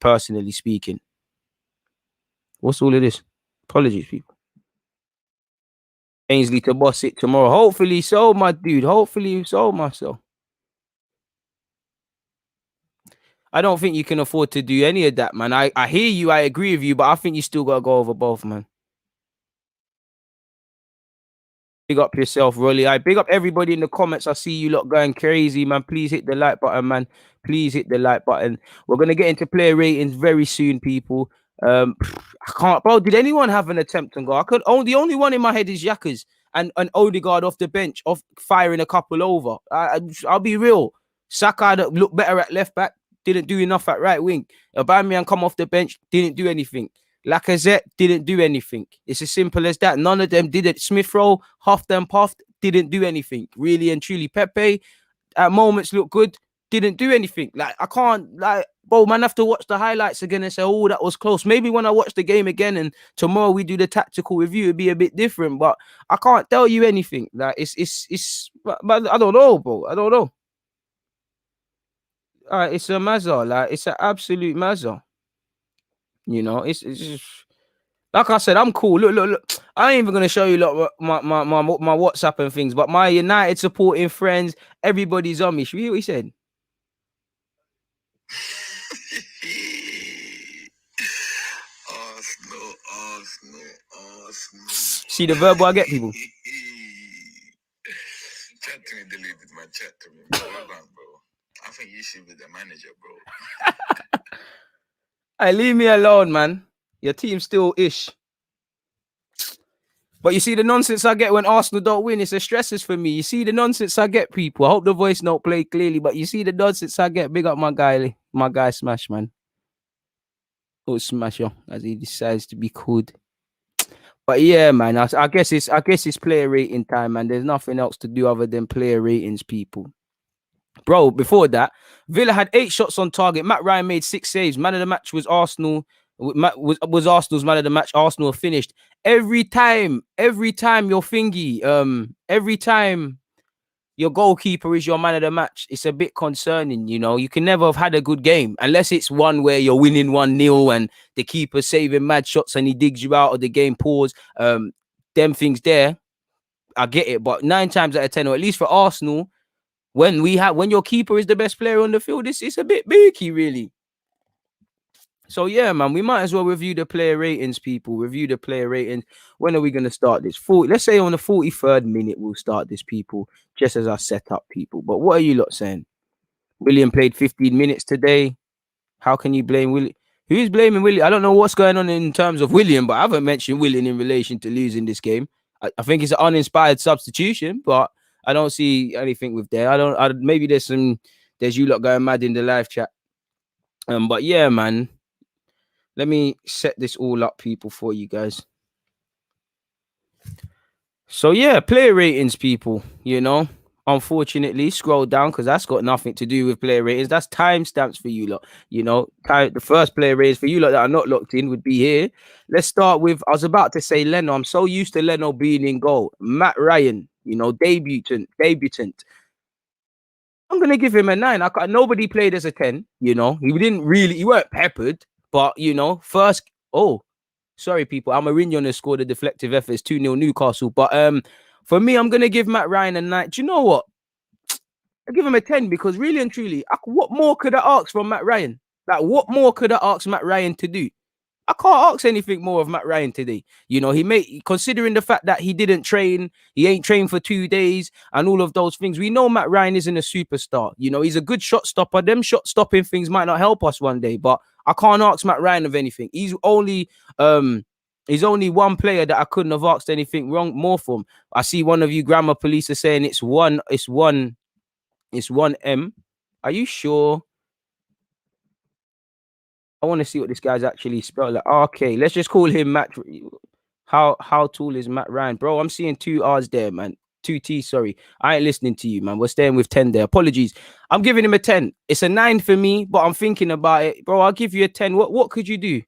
Personally speaking. What's all of this? Apologies, people. Ainsley to boss it tomorrow. Hopefully so, my dude. Hopefully so, myself. I don't think you can afford to do any of that, man. I hear you. I agree with you, but I think you still got to go over both, man. Big up yourself, Rolly. I big up everybody in the comments. I see you lot going crazy, man. Please hit the like button, man. Please hit the like button. We're gonna get into player ratings very soon, people. I can't, bro. Did anyone have an attempt on goal? The only one in my head is Yakas and Odegaard off the bench, off firing a couple over. I'll be real. Saka looked better at left back, didn't do enough at right wing. Aubameyang come off the bench, didn't do anything. Lacazette didn't do anything. It's as simple as that. None of them did it. Smith Rowe, huffed and puffed, didn't do anything. Really and truly. Pepe, at moments looked good, didn't do anything. Like, I can't, like, bro, man, I have to watch the highlights again and say, oh, that was close. Maybe when I watch the game again and tomorrow we do the tactical review, it'd be a bit different. But I can't tell you anything. Like, but I don't know, bro. I don't know. It's a mazza. Like, it's an absolute mazza. You know, it's just, like I said, I'm cool. Look. I ain't even gonna show you my WhatsApp and things, but my United supporting friends, everybody's on me. Should we hear what he said? Arsenal. See the verbal I get, people. Chat to me, deleted my chat to me, bro. I think you should be the manager, bro. Hey, leave me alone, man. Your team's still ish. But you see the nonsense I get when Arsenal don't win, it's a stresses for me. You see the nonsense I get, people. I hope the voice note play clearly, but you see the nonsense I get. Big up my guy Smash, man. Oh, Smasher, as he decides to be called. But yeah, man, I guess it's player rating time, man. There's nothing else to do other than player ratings, people. Bro, before that, Villa had 8 shots on target. Matt Ryan made 6 saves. Man of the match was Arsenal. Was Arsenal's man of the match. Arsenal finished. Every time your thingy, every time your goalkeeper is your man of the match, it's a bit concerning, you know. You can never have had a good game unless it's one where you're winning 1-0 and the keeper's saving mad shots and he digs you out of the game, pause. Them things there, I get it. But 9 times out of 10, or at least for Arsenal, when your keeper is the best player on the field, it's a bit beaky, really. So yeah, man, we might as well review the player ratings, people. Review the player ratings. When are we going to start this? Let's say on the 43rd minute we'll start this, people, just as I set up, people. But what are you lot saying? William played 15 minutes today. How can you blame William? Who's blaming William? I don't know what's going on in terms of William, but I haven't mentioned William in relation to losing this game. I think it's an uninspired substitution, but I don't see anything with there. Maybe there's you lot going mad in the live chat. But yeah, man. Let me set this all up, people, for you guys. So yeah, player ratings, people, you know. Unfortunately, scroll down because that's got nothing to do with player ratings. That's timestamps for you lot. You know, the first player ratings for you lot that are not locked in would be here. Let's start with, I was about to say Leno. I'm so used to Leno being in goal. Matt Ryan, you know, debutant. I'm gonna give him a 9. Nobody played as a 10, you know. He weren't peppered, but you know, sorry, people. Mourinho scored a deflective effort. It's 2-0 Newcastle. But for me, I'm gonna give Matt Ryan a 9. Do you know what? I give him a 10 because really and truly, what more could I ask from Matt Ryan? Like, what more could I ask Matt Ryan to do? I can't ask anything more of Matt Ryan today. You know, considering the fact that he didn't train, he ain't trained for 2 days and all of those things. We know Matt Ryan isn't a superstar. You know, he's a good shot stopper. Them shot stopping things might not help us one day, but I can't ask Matt Ryan of anything. He's only one player that I couldn't have asked anything more from. I see one of you grammar police are saying it's one M. Are you sure? I want to see what this guy's actually spelled. Like, okay, let's just call him Matt. How tall is Matt Ryan? Bro, I'm seeing 2 R's there, man. 2 T, sorry. I ain't listening to you, man. We're staying with 10 there. Apologies. I'm giving him a 10. It's a 9 for me, but I'm thinking about it. Bro, I'll give you a 10. What could you do?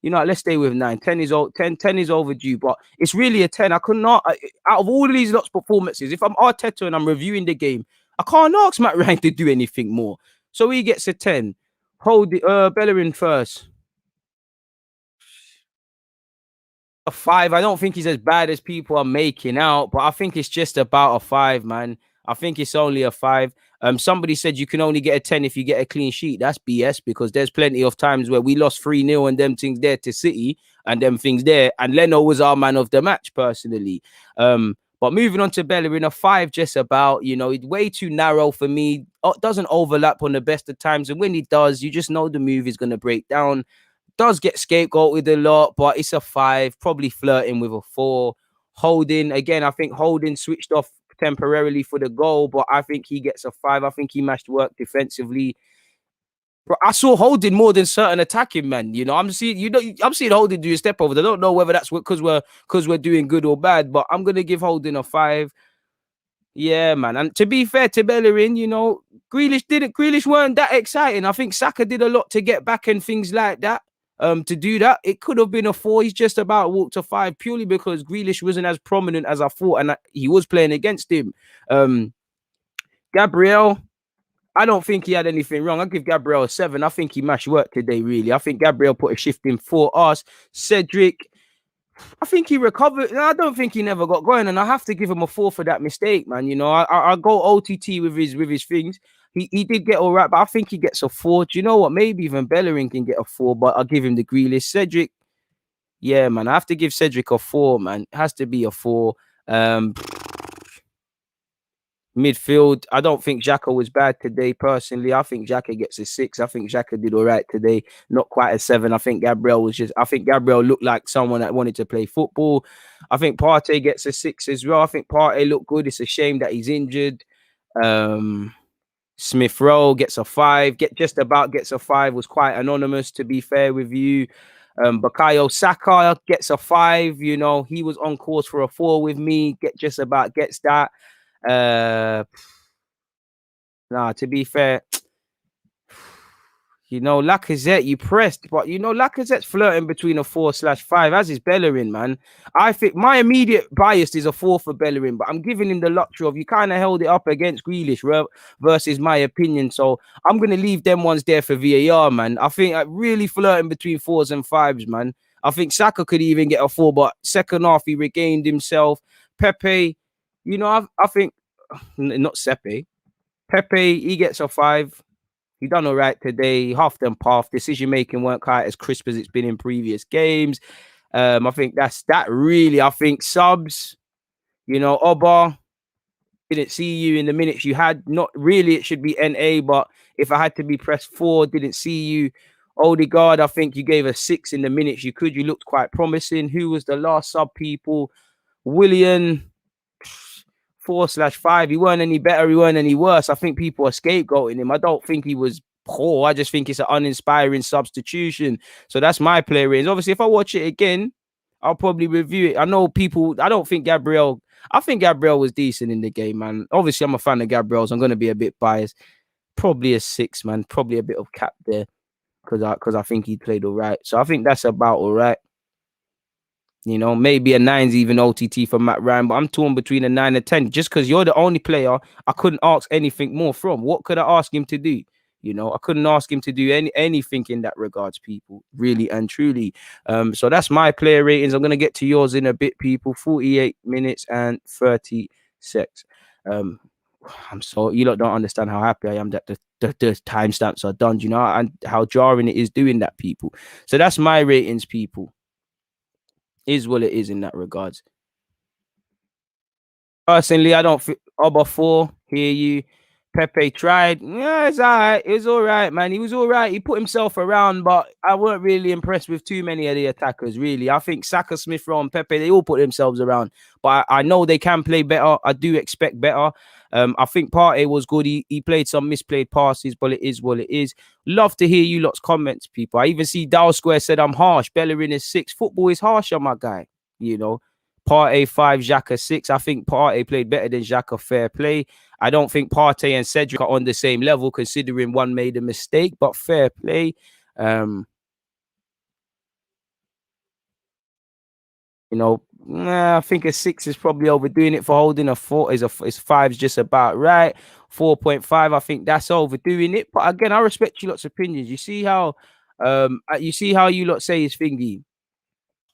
You know, let's stay with 9. 10 is 10 is overdue, but it's really a 10. I could not, out of all of these lots of performances, if I'm Arteta and I'm reviewing the game, I can't ask Matt Ryan to do anything more. So he gets a 10. Hold it, Bellerin first. A 5. I don't think he's as bad as people are making out, but I think it's just about a 5, man. I think it's only a 5. Somebody said you can only get a 10 if you get a clean sheet. That's BS, because there's plenty of times where we lost 3-0 and them things there to City and them things there. And Leno was our man of the match, personally. But moving on to Bellerin, a 5 just about, you know, it's way too narrow for me. Doesn't overlap on the best of times. And when he does, you just know the move is going to break down. Does get scapegoated a lot, but it's a 5, probably flirting with a 4. Holding, again, I think Holding switched off temporarily for the goal, but I think he gets a 5. I think he matched work defensively. But I saw Holding more than certain attacking men. You know, I'm seeing Holding do a step over. I don't know whether that's because we're doing good or bad, but I'm gonna give Holding a 5. Yeah, man. And to be fair to Bellerin, you know, Grealish weren't that exciting. I think Saka did a lot to get back and things like that. To do that, it could have been a 4. He's just about walked a 5 purely because Grealish wasn't as prominent as I thought, and he was playing against him. Gabriel, I don't think he had anything wrong. I'll give Gabriel a 7. I think he mashed work today, really. I think Gabriel put a shift in for us. Cedric, I think he recovered. I don't think he never got going, and I have to give him a 4 for that mistake, man. You know, I go OTT with his things. He did get all right, but I think he gets a 4. Do you know what? Maybe even Bellerin can get a 4, but I'll give him the Grealish. Cedric, yeah, man. I have to give Cedric a 4, man. It has to be a 4. Midfield, I don't think Xhaka was bad today, personally. I think Xhaka gets a 6. I think Xhaka did all right today. Not quite a 7. I think Gabriel looked like someone that wanted to play football. I think Partey gets a 6 as well. I think Partey looked good. It's a shame that he's injured. Smith Rowe gets a 5. Gets a 5. Was quite anonymous, to be fair with you. Bukayo Saka gets a 5. You know, he was on course for a 4 with me. Gets that. To be fair, you know, Lacazette, you pressed, but you know, Lacazette's flirting between a 4/5, as is Bellerin, man. I think my immediate bias is a 4 for Bellerin, but I'm giving him the luxury of you kind of held it up against Grealish versus my opinion. So I'm going to leave them ones there for VAR, man. I think really flirting between 4s and 5s, man. I think Saka could even get a 4, but second half, he regained himself. Pepe, you know, I think, not Sepe. Pepe, he gets a 5. He done all right today. Half them path. Decision making weren't quite as crisp as it's been in previous games. I think that's that really. I think subs, you know, Oba, didn't see you in the minutes you had. Not really, it should be NA, but if I had to be pressed 4, didn't see you. Odegaard, I think you gave a 6 in the minutes you could. You looked quite promising. Who was the last sub people? Willian, 4/5. He weren't any better, he weren't any worse. I think people are scapegoating him. I don't think he was poor. I just think it's an uninspiring substitution. So that's my play ratings. Obviously, if I watch it again, I'll probably review it. I know people, I think Gabriel was decent in the game, man. Obviously, I'm a fan of Gabriel's. I'm going to be a bit biased. Probably a 6, man. Probably a bit of cap there because I think he played all right. So I think that's about all right. You know, maybe a 9's even OTT for Matt Ryan, but I'm torn between a 9 and 10 just because you're the only player I couldn't ask anything more from. What could I ask him to do? You know, I couldn't ask him to do anything in that regards, people, really and truly. So that's my player ratings. I'm going to get to yours in a bit, people. 48 minutes and 30 seconds. I'm so, you lot don't understand how happy I am that the timestamps are done, you know, and how jarring it is doing that, people. So that's my ratings, people. Is what it is in that regards. Personally, I don't feel Oba 4. Hear you. Pepe tried. Yeah, it's all right. It was all right, man. He was all right. He put himself around, but I weren't really impressed with too many of the attackers, really. I think Saka, Smith Rowe, and Pepe, they all put themselves around. But I know they can play better. I do expect better. I think Partey was good. He played some misplayed passes, but it is what it is. Love to hear you lot's comments, people. I even see Dow Square said I'm harsh. Bellerin is 6. Football is harsher, my guy. You know. Partey 5, Xhaka 6. I think Partey played better than Xhaka. Fair play. I don't think Partey and Cedric are on the same level, considering one made a mistake, but fair play. I think a 6 is probably overdoing it for holding. A 4 is 5's just about right. 4.5, I think that's overdoing it. But again, I respect you lot's opinions. You see how you lot say is thingy.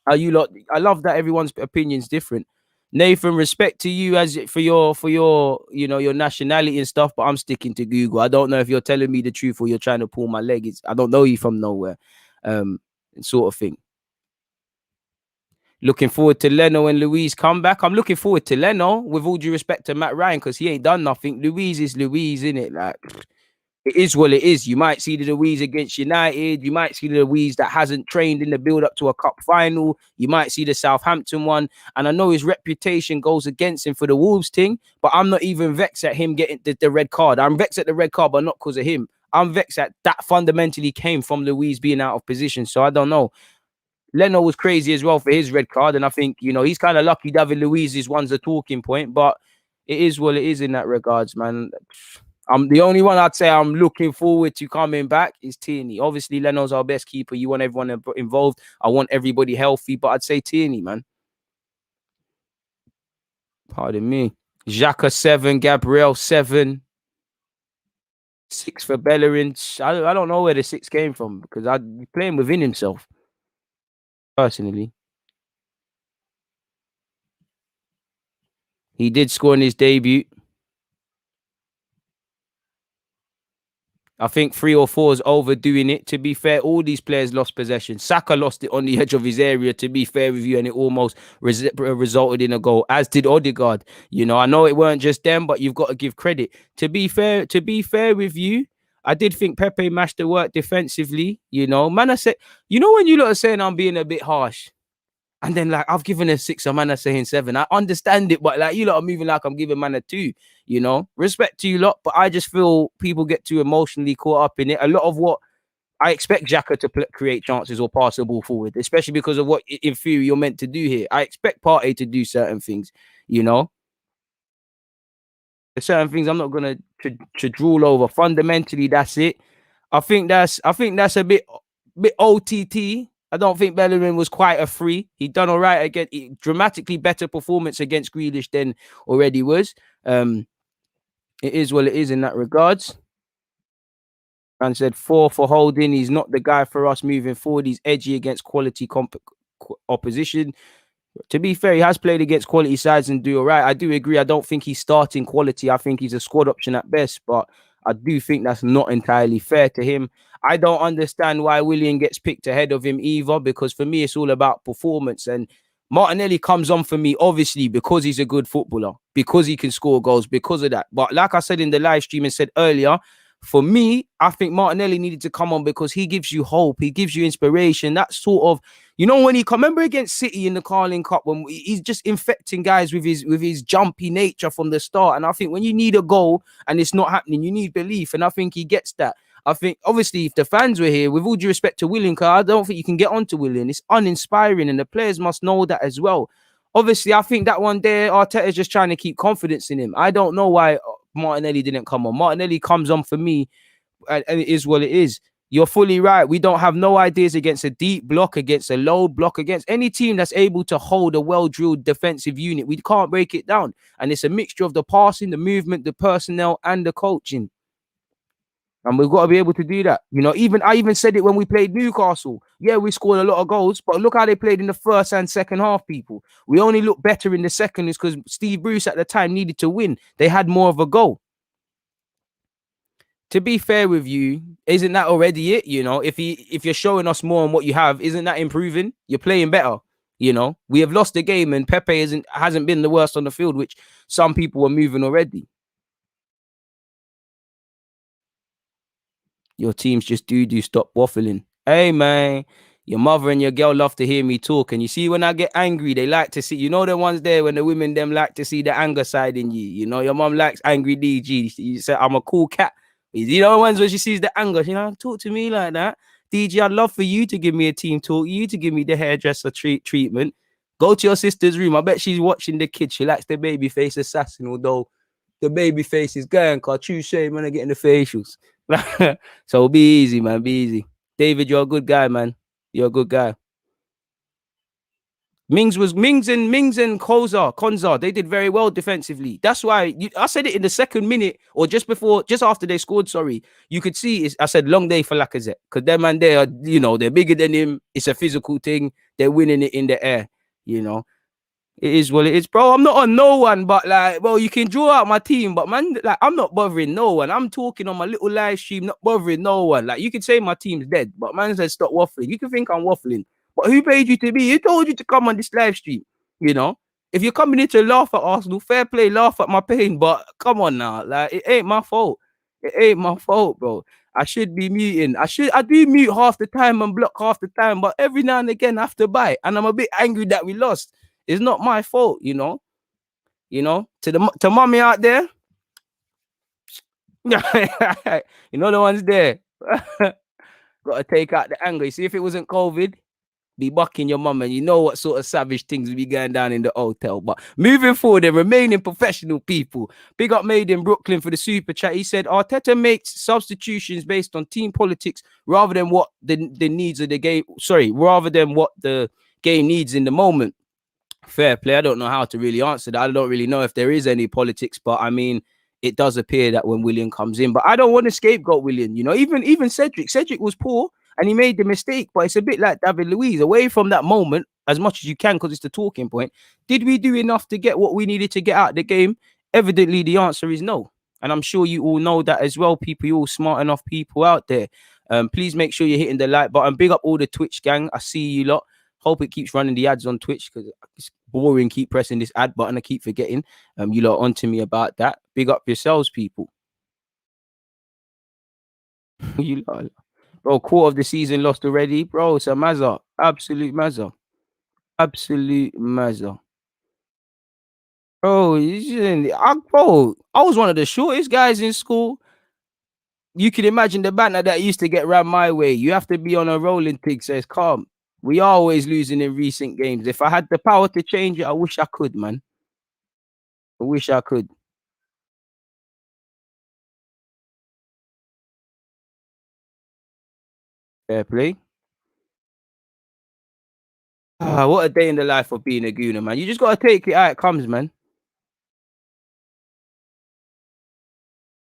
How you lot, I love that everyone's opinion's different. Nathan, respect to you as for your your nationality and stuff, but I'm sticking to Google. I don't know if you're telling me the truth or you're trying to pull my leg. I don't know you from nowhere, um, sort of thing. Looking forward to Leno and Louise come back. I'm looking forward to Leno, with all due respect to Matt Ryan, because he ain't done nothing. Louise is Louise, innit? Like, it is what it is. You might see the Louise against United. You might see the Louise that hasn't trained in the build up to a cup final. You might see the Southampton one. And I know his reputation goes against him for the Wolves thing, but I'm not even vexed at him getting the red card. I'm vexed at the red card, but not because of him. I'm vexed at that fundamentally came from Louise being out of position. So I don't know. Leno was crazy as well for his red card, and I think he's kind of lucky David Luiz's one's a talking point, but it is what it is in that regards, man. I'm the only one I'd say I'm looking forward to coming back is Tierney. Obviously, Leno's our best keeper. You want everyone involved. I want everybody healthy, but I'd say Tierney, man. Pardon me. Xhaka 7, Gabriel 7, 6 for Bellerin. I don't know where the 6 came from because I'd be playing within himself personally. He did score in his debut. I think 3 or 4 is overdoing it. To be fair, all these players lost possession. Saka lost it on the edge of his area, to be fair with you, and it almost resulted in a goal, as did Odegaard. I know it weren't just them, but you've got to give credit. To be fair with you, I did think Pepe mashed the work defensively. Man, I said, when you lot are saying I'm being a bit harsh, and then I've given a 6, a man are saying 7. I understand it, but you lot are moving like I'm giving man a 2. Respect to you lot, but I just feel people get too emotionally caught up in it. A lot of what I expect Xhaka to create chances or pass the ball forward, especially because of what in theory you're meant to do here. I expect Partey to do certain things. There's certain things I'm not gonna to drool over. Fundamentally, that's it. I think that's a bit OTT. I don't think Bellerin was quite a 3. He done all right again. Dramatically better performance against Grealish than already was. It is what it is in that regards. And said 4 for holding. He's not the guy for us moving forward. He's edgy against quality opposition. To be fair, he has played against quality sides and do all right. I do agree. I don't think he's starting quality. I think he's a squad option at best, but I do think that's not entirely fair to him. I don't understand why Willian gets picked ahead of him either, because for me, it's all about performance. And Martinelli comes on for me, obviously, because he's a good footballer, because he can score goals, because of that. But like I said in the live stream and said earlier, for me, I think Martinelli needed to come on because he gives you hope. He gives you inspiration. That sort of, when he remember against City in the Carling Cup, when he's just infecting guys with his jumpy nature from the start. And I think when you need a goal and it's not happening, you need belief. And I think he gets that. I think, obviously, if the fans were here, with all due respect to Willian, because I don't think you can get onto Willian. It's uninspiring, and the players must know that as well. Obviously, I think that one there, Arteta is just trying to keep confidence in him. I don't know why Martinelli didn't come on. Martinelli comes on for me, and it is what it is. You're fully right. We don't have no ideas against a deep block, against a low block, against any team that's able to hold a well-drilled defensive unit. We can't break it down. And it's a mixture of the passing, the movement, the personnel, and the coaching. And we've got to be able to do that. I even said it when we played Newcastle. Yeah, we scored a lot of goals, but look how they played in the first and second half, people. We only looked better in the second is because Steve Bruce at the time needed to win. They had more of a goal. To be fair with you, isn't that already it? If you're showing us more on what you have, isn't that improving? You're playing better. We have lost the game and Pepe hasn't been the worst on the field, which some people were moving already. Your teams just do stop waffling. Hey, man, your mother and your girl love to hear me talk. And you see, when I get angry, they like to see, the ones there when the women, them like to see the anger side in you. Your mom likes angry DG. You say, I'm a cool cat. The ones when she sees the anger, talk to me like that. DG, I'd love for you to give me a team talk, you to give me the hairdresser treatment. Go to your sister's room. I bet she's watching the kid. She likes the baby face assassin, although the baby face is going, cause true shame when I get in the facials. So be easy, man. Be easy. David, you're a good guy, man. You're a good guy. Mings and Konza. They did very well defensively. That's why I said it in the second minute or just after they scored. Sorry, you could see. I said long day for Lacazette because them man, they are, they're bigger than him. It's a physical thing. They're winning it in the air. It is what it is, bro. I'm not on no one, but like, well, you can draw out my team, but man, like, I'm not bothering no one. I'm talking on my little live stream, not bothering no one. Like, you can say my team's dead, but man said stop waffling. You can think I'm waffling, but who paid you to be? Who told you to come on this live stream? You know, if you're coming in to laugh at Arsenal, fair play, laugh at my pain, but come on now, like, it ain't my fault. It ain't my fault, bro. I should be muting. I do mute half the time and block half the time, but every now and again I have to buy. And I'm a bit angry that we lost. It's not my fault, you know. To mommy out there, you know the ones there. Gotta take out the anger. You see, if it wasn't COVID, be bucking your mum, and you know what sort of savage things will be going down in the hotel. But moving forward, and remaining professional people. Big up Made in Brooklyn for the super chat. He said Arteta makes substitutions based on team politics rather than what the needs of the game. Sorry, rather than what the game needs in the moment. Fair play. I don't know how to really answer that. I don't really know if there is any politics, but I mean, it does appear that when Willian comes in, but I don't want to scapegoat Willian. Even Cedric was poor and he made the mistake, but it's a bit like David Luiz. Away from that moment, as much as you can, because it's the talking point. Did we do enough to get what we needed to get out of the game? Evidently, the answer is no. And I'm sure you all know that as well, people. You all smart enough people out there. Please make sure you're hitting the like button. Big up all the Twitch gang. I see you lot. Hope it keeps running the ads on Twitch because it's boring. Keep pressing this ad button. I keep forgetting. You lot onto me about that. Big up yourselves, people. You lot, bro. Quarter of the season lost already, bro. It's a mazza. Absolute mazza. Absolute mazza. Bro, I was one of the shortest guys in school. You can imagine the banter that used to get around my way. You have to be on a rolling thing, so it's calm. We are always losing in recent games. If I had the power to change it, I wish I could, man. I wish I could. Fair play. What a day in the life of being a gooner, man. You just gotta take it how it comes, man.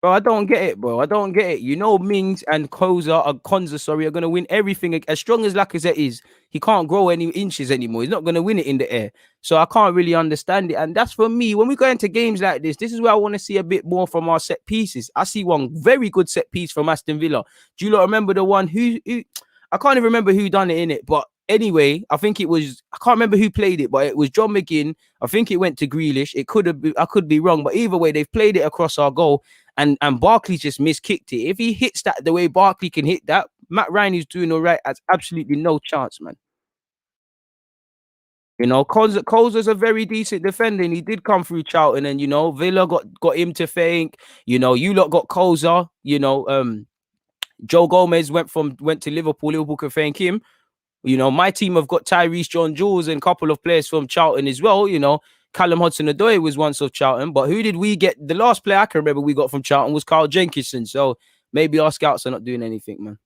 Bro, I don't get it, bro. I don't get it. Mings and Konza, sorry, are gonna win everything. As strong as Lacazette is, he can't grow any inches anymore. He's not gonna win it in the air. So I can't really understand it. And that's for me. When we go into games like this is where I want to see a bit more from our set pieces. I see one very good set piece from Aston Villa. Do you lot remember the one who I can't even remember who done it in it, but anyway, I think it was, I can't remember who played it, but it was John McGinn. I think it went to Grealish. It could have been, I could be wrong, but either way, they've played it across our goal. And Barkley just miskicked it. If he hits that the way Barkley can hit that, Matt Ryan, who's doing all right, has absolutely no chance, man. Coles a very decent defender, and he did come through Charlton, and Villa got him to think. You lot got Koza. Joe Gomez went to Liverpool. Liverpool can thank him. My team have got Tyrese John-Jules and a couple of players from Charlton as well. Callum Hudson-Odoi was once of Charlton, but who did we get? The last player I can remember we got from Charlton was Carl Jenkinson. So maybe our scouts are not doing anything, man.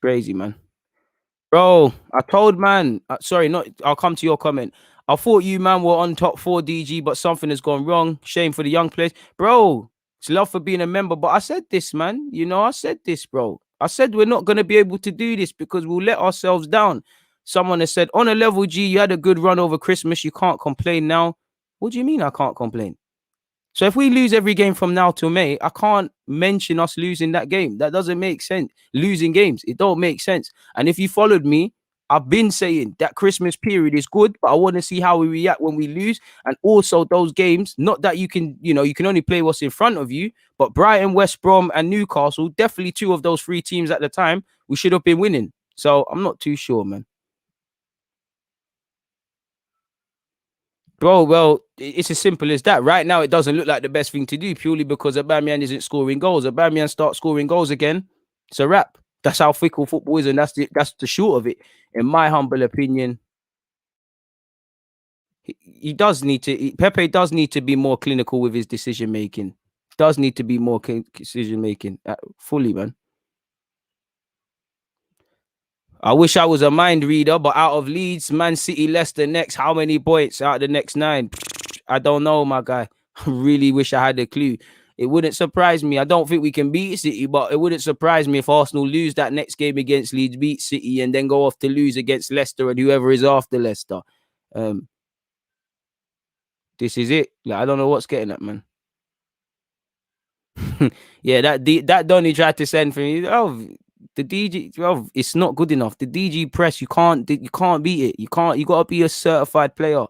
Crazy, man. Bro, I told man, I'll come to your comment. I thought you, man, were on top 4 DG, but something has gone wrong. Shame for the young players. Bro, it's love for being a member, but I said this, man. I said this, bro. I said we're not going to be able to do this because we'll let ourselves down. Someone has said, on a level, G, you had a good run over Christmas. You can't complain now. What do you mean I can't complain? So if we lose every game from now till May, I can't mention us losing that game. That doesn't make sense. Losing games, it don't make sense. And if you followed me, I've been saying that Christmas period is good, but I want to see how we react when we lose. And also those games, not that you can only play what's in front of you, but Brighton, West Brom and Newcastle, definitely 2 of those 3 teams at the time, we should have been winning. So I'm not too sure, man. Bro, well, it's as simple as that. Right now, it doesn't look like the best thing to do purely because Aubameyang isn't scoring goals. Aubameyang starts scoring goals again, it's a wrap. That's how fickle football is, and that's the short of it. In my humble opinion, he does need to. Pepe does need to be more clinical with his decision making. Does need to be more decision making fully, man. I wish I was a mind reader, but out of Leeds, Man City, Leicester next, how many points out of the next 9? I don't know, my guy. I really wish I had a clue. It wouldn't surprise me. I don't think we can beat City, but it wouldn't surprise me if Arsenal lose that next game against Leeds, beat City, and then go off to lose against Leicester and whoever is after Leicester. This is it. Like, I don't know what's getting at, man. Yeah, that Donny tried to send for me. Oh, the DG, oh, it's not good enough. The DG press, you can't beat it. You gotta be a certified player.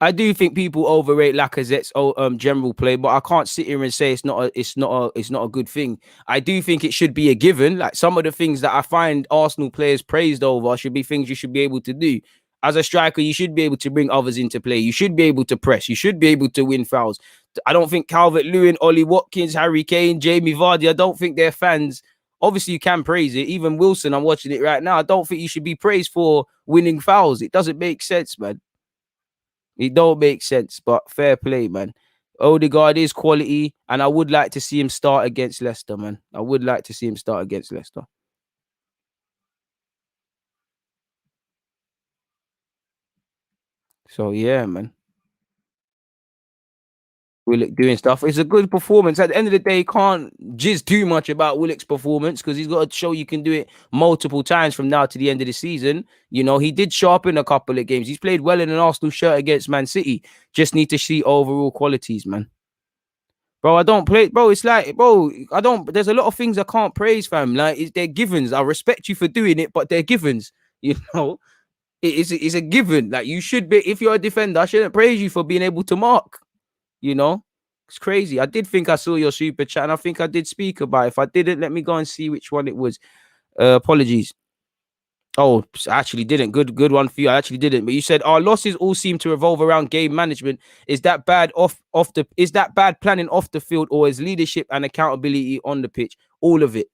I do think people overrate Lacazette's general play, but I can't sit here and say it's not a good thing. I do think it should be a given. Like, some of the things that I find Arsenal players praised over should be things you should be able to do. As a striker, you should be able to bring others into play. You should be able to press. You should be able to win fouls. I don't think Calvert-Lewin, Ollie Watkins, Harry Kane, Jamie Vardy, I don't think they're fans. Obviously, you can praise it. Even Wilson, I'm watching it right now. I don't think you should be praised for winning fouls. It doesn't make sense, man. It don't make sense, but fair play, man. Odegaard is quality, and I would like to see him start against Leicester, man. I would like to see him start against Leicester. So, yeah, man. Willock doing stuff. It's a good performance. At the end of the day, can't jizz too much about Willock's performance, because he's got to show you can do it multiple times from now to the end of the season. You know, he did sharpen a couple of games. He's played well in an Arsenal shirt against Man City. Just need to see overall qualities, man. Bro, I don't play, bro. It's like, bro, I don't. There's a lot of things I can't praise, fam. Like, they're givens. I respect you for doing it, but they're givens. You know, it's a given. Like, you should be, if you're a defender, I shouldn't praise you for being able to mark. You know, it's crazy. I did think I saw your super chat, and I think I did speak about it. If I didn't, let me go and see which one it was. Apologies. Oh, I actually didn't. Good one for you. I actually didn't. But you said our losses all seem to revolve around game management. Is that bad is that bad planning off the field, or is leadership and accountability on the pitch? All of it.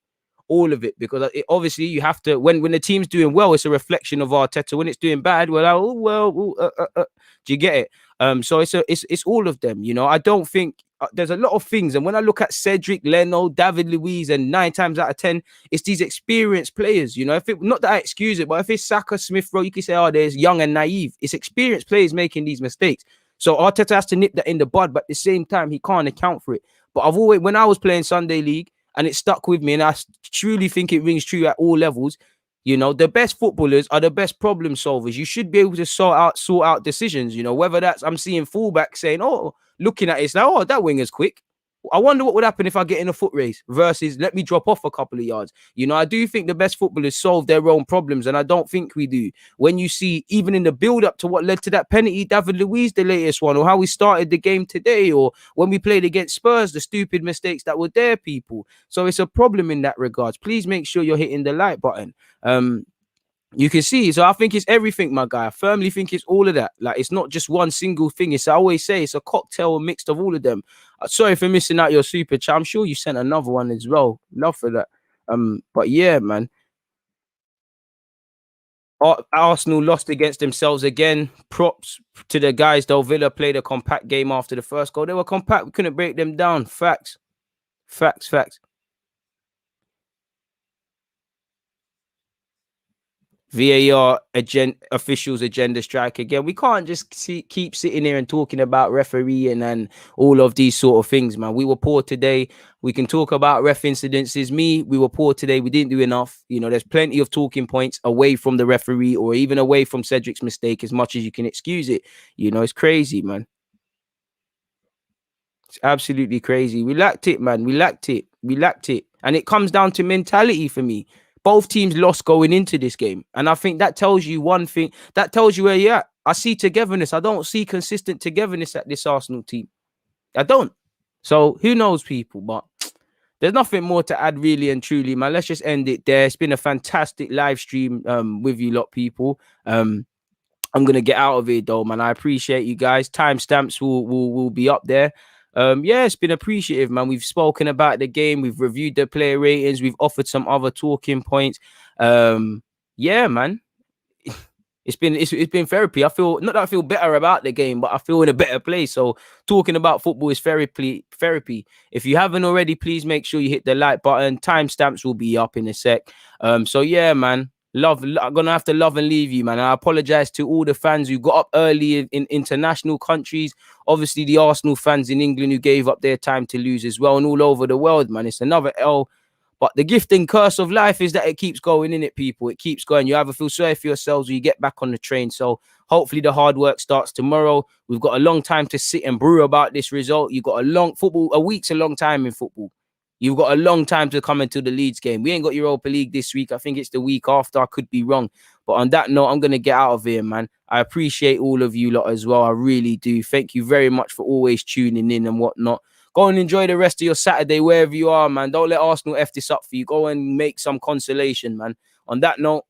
All of it, because obviously you have to, when the team's doing well, it's a reflection of Arteta. When it's doing bad, we're like, oh well, do you get it? So it's all of them. You know, I don't think there's a lot of things. And when I look at Cedric, Leno, David Luiz, and 9 times out of 10, it's these experienced players. You know, if it, not that I excuse it, but if it's Saka, Smith Rowe, you can say, oh, there's young and naive. It's experienced players making these mistakes. So Arteta has to nip that in the bud, but at the same time, he can't account for it. But I've always, when I was playing Sunday League, and it stuck with me, and I truly think it rings true at all levels. You know, the best footballers are the best problem solvers. You should be able to sort out decisions. You know, whether that's, I'm seeing fullback saying, oh, looking at it, it's like, oh, that winger's quick. I wonder what would happen if I get in a foot race versus let me drop off a couple of yards. You know, I do think the best footballers solve their own problems, and I don't think we do. When you see, even in the build-up to what led to that penalty, David Luiz, the latest one, or how we started the game today, or when we played against Spurs, the stupid mistakes that were there, people. So it's a problem in that regards. Please make sure you're hitting the like button. You can see. So I think it's everything, my guy. I firmly think it's all of that. Like, it's not just one single thing. It's, I always say, it's a cocktail mixed of all of them. Sorry for missing out your super chat. I'm sure you sent another one as well. Love for that. But yeah, man. Arsenal lost against themselves again. Props to the guys though. Villa played a compact game after the first goal. They were compact. We couldn't break them down. Facts. VAR officials agenda strike again. We can't just keep sitting here and talking about refereeing and all of these sort of things, man. We were poor today. We can talk about ref incidences. We were poor today. We didn't do enough. You know, there's plenty of talking points away from the referee or even away from Cedric's mistake, as much as you can excuse it. You know, it's crazy, man. It's absolutely crazy. We lacked it, man. We lacked it. And it comes down to mentality for me. Both teams lost going into this game. And I think that tells you one thing. That tells you where you're at. I see togetherness. I don't see consistent togetherness at this Arsenal team. I don't. So who knows, people? But there's nothing more to add, really and truly, man. Let's just end it there. It's been a fantastic live stream with you lot, people. I'm gonna get out of here though, man. I appreciate you guys. Timestamps will be up there. Yeah, it's been appreciative, man. We've spoken about the game, we've reviewed the player ratings, we've offered some other talking points. Yeah, man. It's been therapy. I feel, not that I feel better about the game, but I feel in a better place. So talking about football is therapy. Therapy. If you haven't already, please make sure you hit the like button. Timestamps will be up in a sec. So yeah, man. I'm gonna have to love and leave you, man. I apologize to all the fans who got up early in international countries. Obviously, the Arsenal fans in England who gave up their time to lose as well, and all over the world, man. It's another L. But the gift and curse of life is that it keeps going, in it, people. It keeps going. You either feel sorry for yourselves or you get back on the train. So hopefully the hard work starts tomorrow. We've got a long time to sit and brew about this result. You've got a week's a long time in football. You've got a long time to come into the Leeds game. We ain't got Europa League this week. I think it's the week after. I could be wrong. But on that note, I'm going to get out of here, man. I appreciate all of you lot as well. I really do. Thank you very much for always tuning in and whatnot. Go and enjoy the rest of your Saturday wherever you are, man. Don't let Arsenal F this up for you. Go and make some consolation, man. On that note,